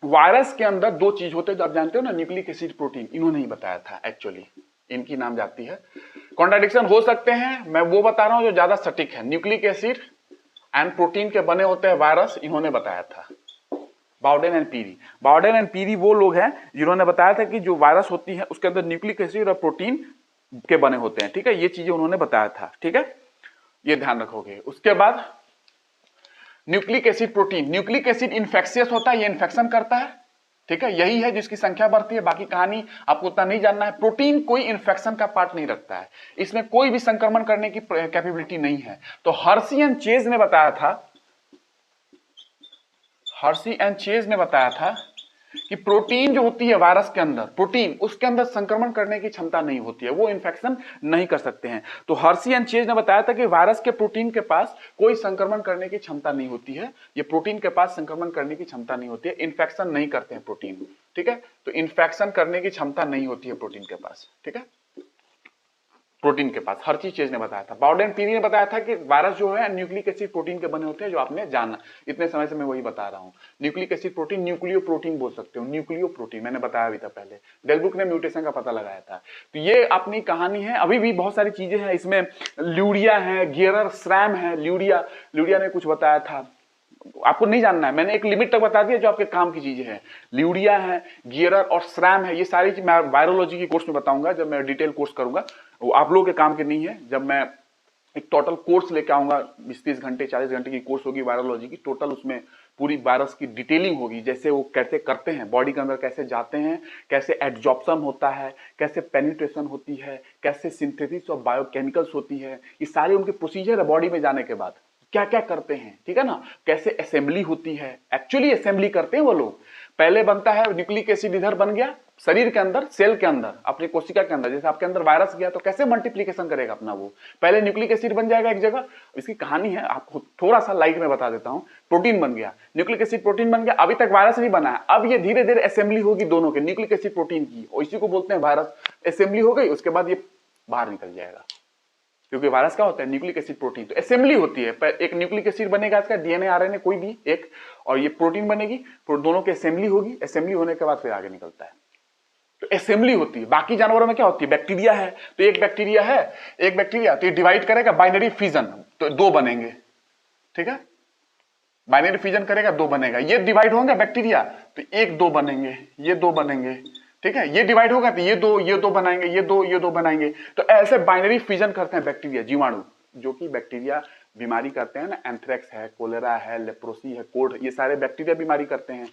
A: वायरस के अंदर दो चीज होते हैं, जो आप जानते हो ना, न्यूक्लिक एसिड, प्रोटीन। इन्होंने ही बताया था एक्चुअली, इनकी नाम जाती है। कॉन्ट्राडिक्शन हो सकते हैं, मैं वो बता रहा हूं जो ज्यादा सटीक है। न्यूक्लिक एसिड एंड प्रोटीन के बने होते हैं वायरस, इन्होंने बताया था, बाउडेन एंड पीरी वो लोग हैं जिन्होंने बताया था कि जो वायरस होती है उसके अंदर न्यूक्लिक एसिड और प्रोटीन के बने होते हैं, ठीक है। ये चीजें उन्होंने बताया था, ठीक है, ये ध्यान रखोगे। उसके बाद nucleic acid, protein, nucleic acid infectious होता है, ये इन्फेक्शन करता है, ठीक है, यही है जिसकी संख्या बढ़ती है, बाकी कहानी आपको उतना नहीं जानना है। प्रोटीन कोई इन्फेक्शन का पार्ट नहीं रखता है, इसमें कोई भी संक्रमण करने की कैपेबिलिटी नहीं है। तो हर्शी एंड चेज ने बताया था कि प्रोटीन जो होती है वायरस के अंदर, प्रोटीन, उसके अंदर संक्रमण करने की क्षमता नहीं होती है, वो इन्फेक्शन नहीं कर सकते हैं। तो हर्शी एंड चेज ने बताया था कि वायरस के प्रोटीन के पास कोई संक्रमण करने की क्षमता नहीं होती है, ये प्रोटीन के पास संक्रमण करने की क्षमता नहीं होती है, इन्फेक्शन नहीं करते हैं प्रोटीन, ठीक है। तो इन्फेक्शन करने की क्षमता नहीं होती है प्रोटीन के पास, ठीक है, प्रोटीन के पास। हर चीज ने बताया था। बाउडेन पीरी ने बताया था कि वायरस जो है न्यूक्लिक एसिड प्रोटीन के बने होते हैं, जो आपने जाना, इतने समय से मैं वही बता रहा हूं। Nucleic acid protein, nucleo protein बोल सकते हो, न्यूक्लियो प्रोटीन मैंने बताया भी था पहले। डेलब्रुक ने म्यूटेशन का पता लगाया था। तो ये अपनी कहानी है, अभी भी बहुत सारी चीजें हैं इसमें। ल्यूरिया है, गियरर श्रैम है, ल्यूरिया ने कुछ बताया था, आपको नहीं जानना है, मैंने एक लिमिट तक बता दिया जो आपके काम की चीजें हैं। ल्यूरिया है, गियरर और श्रैम है, ये सारी चीज मैं वायरोलॉजी की कोर्स में बताऊंगा, जब मैं डिटेल कोर्स करूंगा। वो आप लोगों के काम के नहीं है, जब मैं एक टोटल कोर्स लेके आऊंगा, 20-30 घंटे 40 घंटे की कोर्स होगी वायरोलॉजी की, टोटल उसमें पूरी वायरस की डिटेलिंग होगी, जैसे वो कैसे करते हैं, बॉडी के अंदर कैसे जाते हैं, कैसे एड्जॉर्प्शन होता है, कैसे पेनिट्रेशन होती है, कैसे सिंथेसिस ऑफ बायोकेमिकल्स होती है, ये सारे उनके प्रोसीजर है बॉडी में जाने के बाद, क्या क्या करते हैं, ठीक है ना, कैसे असेंबली होती है, एक्चुअली असेंबली करते हैं वो लोग। पहले बनता है न्यूक्लिक एसिड, इधर बन गया शरीर के अंदर, सेल के अंदर, अपनी कोशिका के अंदर, जैसे आपके अंदर वायरस गया तो कैसे मल्टीप्लिकेशन करेगा अपना, वो पहले न्यूक्लिक एसिड बन जाएगा एक जगह। इसकी कहानी है, आपको थोड़ा सा लाइट में बता देता हूं। प्रोटीन बन गया, न्यूक्लिक एसिड प्रोटीन बन गया, अभी तक वायरस नहीं बना है, अब ये धीरे धीरे असेंबली होगी दोनों के, न्यूक्लिक एसिड प्रोटीन की, और इसी को बोलते हैं वायरस। असेंबली हो गई, उसके बाद ये बाहर निकल जाएगा, क्योंकि वायरस क्या होता है, न्यूक्लिक एसिड प्रोटीन। तो असेंबली होती है, एक न्यूक्लिक एसिड बनेगा इसका, डीएनए आरएनए कोई भी एक, और ये प्रोटीन बनेगी, दोनों की असेंबली होगी, असेंबली होने के बाद फिर आगे निकलता है। तो असेंबली होती है। बाकी जानवरों में क्या होती है, बैक्टीरिया है, तो एक बैक्टीरिया तो ये डिवाइड करेगा, बाइनरी फिजन, तो दो बनेंगे, ठीक है, बाइनरी फिजन करेगा, दो बनेगा, ये डिवाइड होंगे बैक्टीरिया, तो एक दो बनेंगे, ये दो बनेंगे, ठीक है, ये डिवाइड होगा तो ये दो बनाएंगे, ये दो बनाएंगे। तो ऐसे बाइनरी फिजन करते हैं बैक्टीरिया, जीवाणु, जो कि बैक्टीरिया बीमारी करते हैं ना, एंथ्रेक्स है, कोलेरा है, लेप्रोसी है, कोड, ये सारे बैक्टीरिया बीमारी करते हैं,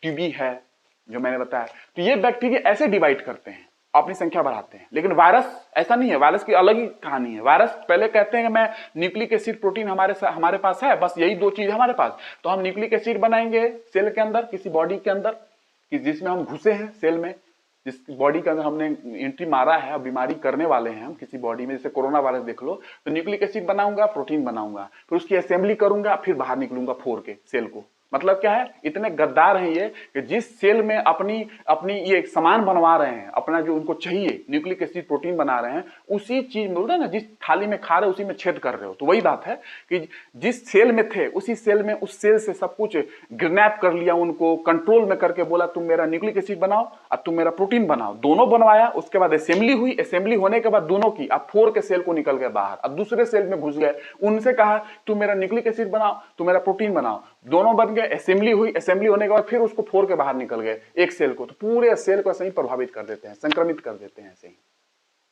A: टीबी है जो मैंने बताया। तो ये बैक्टीरिया ऐसे डिवाइड करते हैं, अपनी संख्या बढ़ाते हैं। लेकिन वायरस ऐसा नहीं है, वायरस की अलग ही कहानी है। वायरस पहले कहते हैं कि मैं न्यूक्लिक एसिड प्रोटीन हमारे पास है, बस यही दो चीज हमारे पास, तो हम न्यूक्लिक एसिड बनाएंगे सेल के अंदर, किसी बॉडी के अंदर, जिसमें हम घुसे हैं सेल में, जिस बॉडी के अंदर हमने एंट्री मारा है, बीमारी करने वाले हैं हम किसी बॉडी में, जैसे कोरोना वायरस देख लो, तो न्यूक्लिक एसिड बनाऊंगा, प्रोटीन बनाऊंगा, फिर उसकी असेंबली करूंगा, फिर बाहर निकलूंगा फोड़ के सेल को। मतलब क्या है, इतने गद्दार हैं ये कि जिस सेल में अपनी अपनी ये सामान बनवा रहे हैं, अपना जो उनको चाहिए न्यूक्लिक एसिड प्रोटीन बना रहे हैं, उसी चीज में बोलते हैं ना, जिस थाली में खा रहे हो उसी में छेद कर रहे हो। तो वही बात है कि जिस सेल में थे उसी सेल में, उस सेल से सब कुछ किडनैप कर लिया, उनको कंट्रोल में करके बोला तुम मेरा न्यूक्लिक एसिड बनाओ, अब तुम मेरा प्रोटीन बनाओ। दोनों बनवाया, उसके बाद असेंबली हुई, असेंबली होने के बाद दोनों की, अब फोड़ के सेल को निकल गए बाहर, अब दूसरे सेल में घुस गए, उनसे कहा तुम मेरा न्यूक्लिक एसिड बनाओ, तुम मेरा प्रोटीन बनाओ, दोनों बन गए, असेंबली हुई, असेंबली होने के बाद फिर उसको फोड़ के बाहर निकल गए एक सेल को। तो पूरे सेल को ऐसे ही प्रभावित कर देते हैं, संक्रमित कर देते हैं ऐसे ही,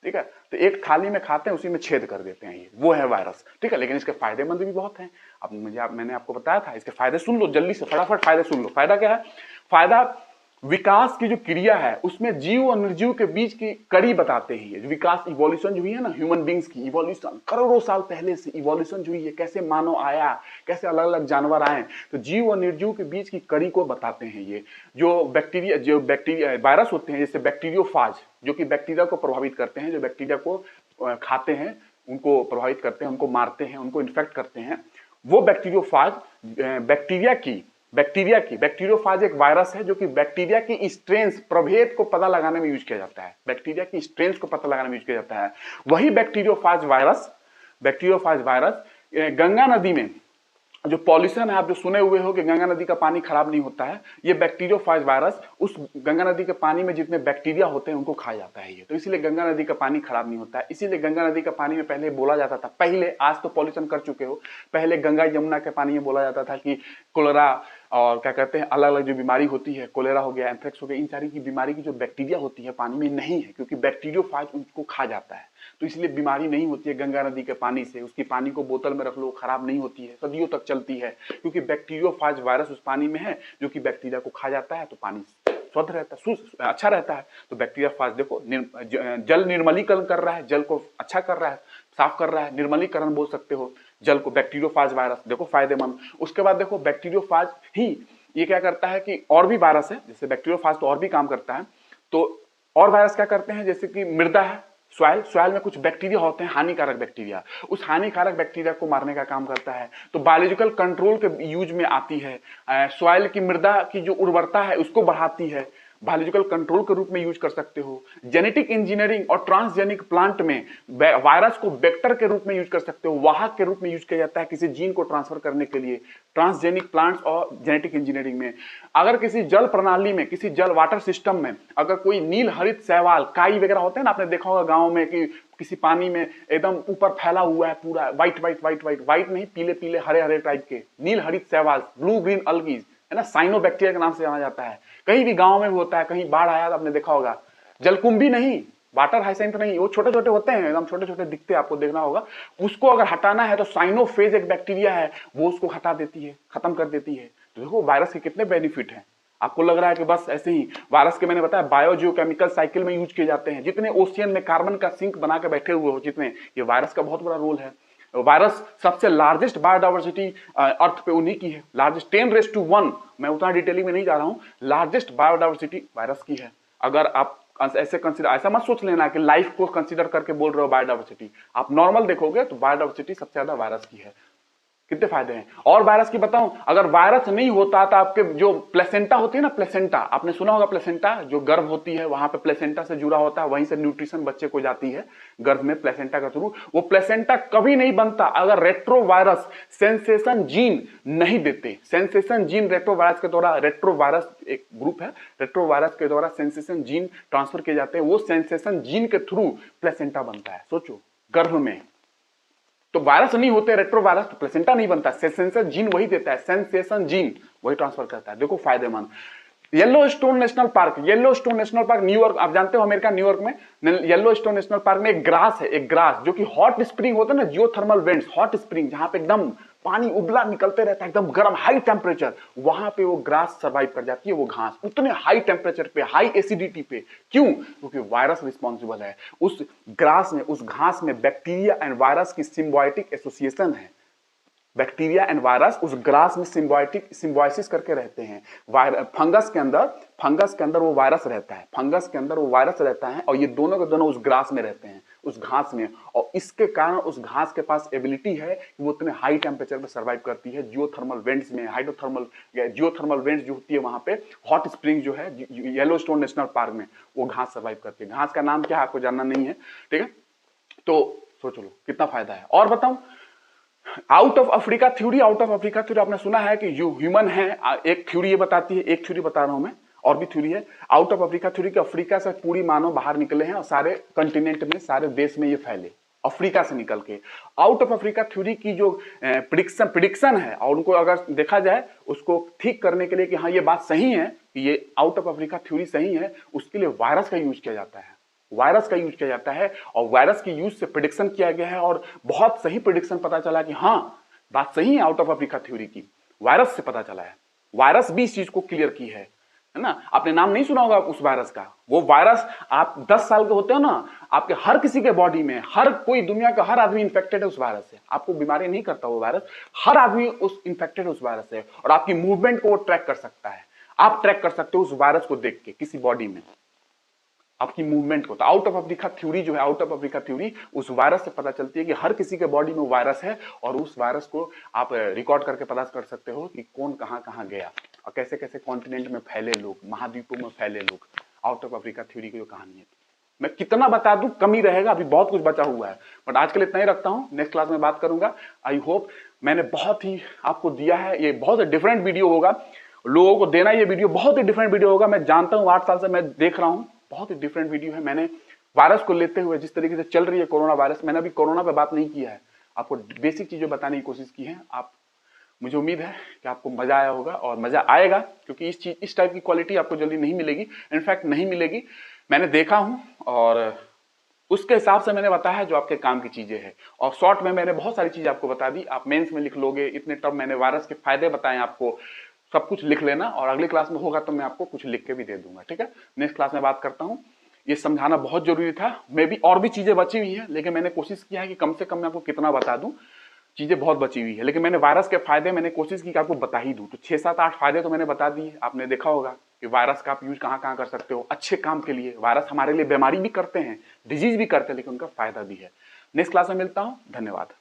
A: ठीक है। तो एक थाली में खाते हैं, उसी में छेद कर देते हैं, ये वो है वायरस, ठीक है। लेकिन इसके फायदेमंद भी बहुत हैं। अब मैंने आपको बताया था, इसके फायदे सुन लो जल्दी से, फटाफट फायदे सुन लो। फायदा क्या है? फायदा विकास की जो क्रिया है उसमें जीव और निर्जीव के बीच की कड़ी बताते हैं। विकास, इवोल्यूशन जो हुई है ना, ह्यूमन बींग्स की इवोल्यूशन, करोड़ों साल पहले से इवोल्यूशन जो हुई है, कैसे मानव आया, कैसे अलग अलग जानवर आए, तो जीव और निर्जीव के बीच की कड़ी को बताते हैं ये। जो बैक्टीरिया वायरस होते हैं, जैसे बैक्टीरियोफाज, जो कि बैक्टीरिया को प्रभावित करते हैं, जो बैक्टीरिया को खाते हैं, उनको प्रभावित करते हैं, उनको मारते हैं, उनको इन्फेक्ट करते हैं, वो बैक्टीरियोफाज बैक्टीरियोफाज एक वायरस है जो कि बैक्टीरिया की स्ट्रेंथ, प्रभेद को पता लगाने में यूज किया जाता है। बैक्टीरिया की स्ट्रेंथ को पता लगाने में यूज किया जाता है। वही बैक्टीरियोफाज वायरस गंगा नदी में जो पॉल्यूशन है, आप जो सुने हुए हो कि गंगा नदी का पानी खराब नहीं होता है, ये बैक्टीरियोफाज वायरस उस गंगा नदी के पानी में जितने बैक्टीरिया होते हैं उनको खा जाता है ये। तो इसीलिए गंगा नदी का पानी खराब नहीं होता है। इसीलिए गंगा नदी का पानी में पहले बोला जाता था, पहले, आज तो पॉल्यूशन कर चुके हो, पहले गंगा यमुना के पानी में बोला जाता था कि कोलेरा और क्या कहते हैं, अलग अलग जो बीमारी होती है, कोलेरा हो गया, एंथ्रेक्स हो गया, इन सारी की बीमारी की जो बैक्टीरिया होती है पानी में नहीं है, क्योंकि बैक्टीरियोफाज उनको खा जाता है। तो इसलिए बीमारी नहीं होती है गंगा नदी के पानी से। उसकी पानी को बोतल में रख लो, खराब नहीं होती है, सदियों तक चलती है, क्योंकि बैक्टीरियोफाज वायरस उस पानी में है जो कि बैक्टीरिया को खा जाता है, तो पानी शुद्ध रहता है, अच्छा रहता है। तो बैक्टीरियोफाज देखो जल निर्मलीकरण कर रहा है, जल को अच्छा कर रहा है, साफ कर रहा है, निर्मलीकरण बोल सकते हो जल को, बैक्टीरियोफाज वायरस देखो फायदेमंद। उसके बाद देखो बैक्टीरियोफाज ही ये क्या करता है कि और भी वायरस है, जैसे बैक्टीरियोफाज तो और भी काम करता है, तो और वायरस क्या करते हैं, जैसे कि मृदा है, सॉइल में कुछ बैक्टीरिया होते हैं, हानिकारक बैक्टीरिया, उस हानिकारक बैक्टीरिया को मारने का काम करता है। तो बायोलॉजिकल कंट्रोल के यूज में आती है। सॉइल की, मृदा की जो उर्वरता है उसको बढ़ाती है, बायोलॉजिकल कंट्रोल के रूप में यूज कर सकते हो। जेनेटिक इंजीनियरिंग और ट्रांसजेनिक प्लांट में वायरस को वेक्टर के रूप में यूज कर सकते हो, वाहक के रूप में यूज किया जाता है किसी जीन को ट्रांसफर करने के लिए, ट्रांसजेनिक प्लांट्स और जेनेटिक इंजीनियरिंग में। अगर किसी जल प्रणाली में, किसी जल वाटर सिस्टम में अगर कोई नील हरित शैवाल, काई वगैरह होते हैं ना, आपने देखा होगा गांव में कि किसी पानी में एकदम ऊपर फैला हुआ है पूरा व्हाइट नहीं, पीले पीले हरे हरे टाइप के नील हरित शैवाल, ब्लू ग्रीन अलगीज है ना, साइनोबैक्टीरिया के नाम से जाना जाता है। कहीं भी गांव में भी होता है, कहीं बाढ़ आया तो आपने देखा होगा, जलकुंभी नहीं, वाटर हाइसेंथ नहीं, वो छोटे छोटे होते हैं, एकदम छोटे छोटे दिखते हैं, आपको देखना होगा। उसको अगर हटाना है तो साइनोफेज एक बैक्टीरिया है, वो उसको हटा देती है, खत्म कर देती है। तो देखो वायरस के कितने बेनिफिट हैं। आपको लग रहा है कि बस ऐसे ही वायरस के, मैंने बताया बायोजियोकेमिकल साइकिल में यूज किए जाते हैं। जितने ओशियन में कार्बन का सिंक बना के बैठे हुए हो, जितने, ये वायरस का बहुत बड़ा रोल है। वायरस सबसे लार्जेस्ट बायोडाइवर्सिटी अर्थ पे उन्हीं की है, लार्जेस्ट 10⁻⁴, मैं उतना डिटेलिंग में नहीं जा रहा हूं, लार्जेस्ट बायोडाइवर्सिटी वायरस की है। अगर आप ऐसे कंसीडर, ऐसा मत सोच लेना कि लाइफ को कंसीडर करके बोल रहे हो बायोडाइवर्सिटी, आप नॉर्मल देखोगे तो बायोडाइवर्सिटी सबसे ज्यादा वायरस की है। कितने फायदे हैं। और वायरस की बताऊं, अगर वायरस नहीं होता तो आपके जो प्लेसेंटा होती है ना, प्लेसेंटा आपने सुना होगा, प्लेसेंटा जो गर्भ होती है वहां पे प्लेसेंटा से जुड़ा होता है, वहीं से न्यूट्रिशन बच्चे को जाती है गर्भ में प्लेसेंटा के थ्रू। वो प्लेसेंटा कभी नहीं बनता अगर रेट्रोवायरस सेंसेशन जीन नहीं देते। सेंसेशन जीन रेट्रोवायरस के द्वारा, रेट्रोवायरस एक ग्रुप है, रेट्रोवायरस के द्वारा सेंसेशन जीन ट्रांसफर किए जाते हैं, वो सेंसेशन जीन के थ्रू प्लेसेंटा बनता है। सोचो, गर्भ में तो वायरस नहीं होते, रेट्रोवायरस, तो प्लेसेंटा नहीं बनता, सेंसेशन जीन वही देता है, सेंसेशन जीन वही ट्रांसफर करता है। देखो फायदेमंद। Yellowstone national park, Yellowstone national park New York, आप जानते हो अमेरिका न्यूयॉर्क में येलोस्टोन नेशनल पार्क में एक ग्रास है, एक ग्रास जो कि हॉट स्प्रिंग होता है ना, जियोथर्मल वेंट्स, हॉट स्प्रिंग जहां पे एकदम पानी उबला निकलते रहता है, एकदम गर्म हाई टेम्परेचर, वहां पे वो ग्रास सर्वाइव कर जाती है, वो घास उतने हाई टेम्परेचर पे, हाई एसिडिटी पे। क्यों? क्योंकि वायरस रिस्पॉन्सिबल है। उस ग्रास में, उस घास में बैक्टीरिया एंड वायरस की सिम्बायोटिक एसोसिएशन है। बैक्टीरिया एंड वायरस उस ग्रास में सिम्बायोसिस करके रहते हैं। फंगस के अंदर वो वायरस रहता है, फंगस के अंदर वो वायरस रहता है, और ये दोनों के दोनों उस ग्रास में रहते हैं, उस घास में। और इसके कारण उस घास के पास एबिलिटी है कि वो इतने हाई टेम्परेचर पे सर्वाइव करती है। जियोथर्मल वेंट्स में, जियोथर्मल वेंट्स जो होती है वहां पे, हॉट स्प्रिंग जो है येलोस्टोन नेशनल पार्क में, वो घास सर्वाइव करती है। घास का नाम क्या है आपको जानना नहीं है, ठीक है? तो सोच लो कितना फायदा है। और बताऊं, आउट ऑफ अफ्रीका थ्योरी आपने सुना है कि जो ह्यूमन है, एक थ्योरी ये बताती है, एक थ्योरी बता रहा हूं मैं, और भी थ्योरी है। आउट ऑफ अफ्रीका थ्योरी, कि अफ्रीका से पूरी मानव बाहर निकले हैं और सारे कंटिनेंट में, सारे देश में ये फैले, अफ्रीका से निकल के। आउट ऑफ अफ्रीका थ्योरी की जो प्रिडिक्शन है, और उनको अगर देखा जाए उसको ठीक करने के लिए कि हाँ ये बात सही है कि ये आउट ऑफ अफ्रीका थ्योरी सही है, उसके लिए वायरस का यूज किया जाता है। और वायरस के यूज से प्रिडिक्शन किया गया है, और बहुत सही प्रिडिक्शन पता चला कि हाँ बात सही है आउट ऑफ अफ्रीका थ्योरी की, वायरस से पता चला है। वायरस भी इस चीज को क्लियर की है ना? आपने नाम नहीं सुना होगा उस वायरस का। वो वायरस, आप 10 साल के होते हो ना, आपके हर किसी के बॉडी में, हर कोई, दुनिया का हर आदमी इंफेक्टेड है उस वायरस से। आपको बीमारी नहीं करता वो वायरस, हर आदमी उस इंफेक्टेड है उस वायरस से, और आपकी मूवमेंट को वो ट्रैक कर सकता है। आप ट्रैक कर सकते हो उस वायरस को देख के किसी बॉडी में आपकी मूवमेंट को। तो आउट ऑफ अफ्रीका थ्योरी जो है, आउट ऑफ अफ्रीका थ्योरी उस वायरस से पता चलती है कि हर किसी के बॉडी में वायरस है, और उस वायरस को आप रिकॉर्ड करके पता कर सकते हो कि कौन कहां कहां गया और कैसे कैसे कॉन्टिनेंट में फैले लोग, महाद्वीपों में फैले लोग। आउट ऑफ अफ्रीका थ्योरी की जो कहानी है, मैं कितना बता दूं कम ही रहेगा, अभी बहुत कुछ बचा हुआ है, बट आज के लिए इतना ही रखता हूं। नेक्स्ट क्लास में बात करूंगा। आई होप मैंने बहुत ही आपको दिया है, ये बहुत डिफरेंट वीडियो होगा, लोगों को देना ये वीडियो बहुत ही डिफरेंट वीडियो होगा। मैं जानता हूं, 8 साल से मैं देख रहा हूं, बहुत ही डिफरेंट वीडियो है। मैंने वायरस को लेते हुए, जिस तरीके से चल रही है कोरोना वायरस, मैंने अभी कोरोना पे बात नहीं किया है, आपको बेसिक चीजें बताने की कोशिश की है। आप, मुझे उम्मीद है कि आपको मजा आया होगा और मजा आएगा, क्योंकि इस टाइप की क्वालिटी आपको जल्दी नहीं मिलेगी, इनफैक्ट नहीं मिलेगी। मैंने देखा हूं और उसके हिसाब से मैंने बताया जो आपके काम की चीजें हैं, और शॉर्ट में मैंने बहुत सारी चीजें आपको बता दी। आप मेंस में लिख लोगे, इतने टर्म मैंने वायरस के फायदे बताए आपको, सब कुछ लिख लेना, और अगली क्लास में होगा तो मैं आपको कुछ लिख के भी दे दूंगा, ठीक है? नेक्स्ट क्लास में बात करता हूं। ये समझाना बहुत जरूरी था, मे भी और भी चीजें बची हुई है, लेकिन मैंने कोशिश किया है कि कम से कम मैं आपको कितना बता दूं। चीजें बहुत बची हुई है, लेकिन मैंने वायरस के फायदे मैंने कोशिश की कि आपको बता ही दूं। तो 6, 7, 8 फायदे तो मैंने बता दिए। आपने देखा होगा कि वायरस का आप यूज कहां कहां कर सकते हो अच्छे काम के लिए। वायरस हमारे लिए बीमारी भी करते हैं, डिजीज भी करते हैं, लेकिन उनका फायदा भी है। नेक्स्ट क्लास में मिलता हूं, धन्यवाद।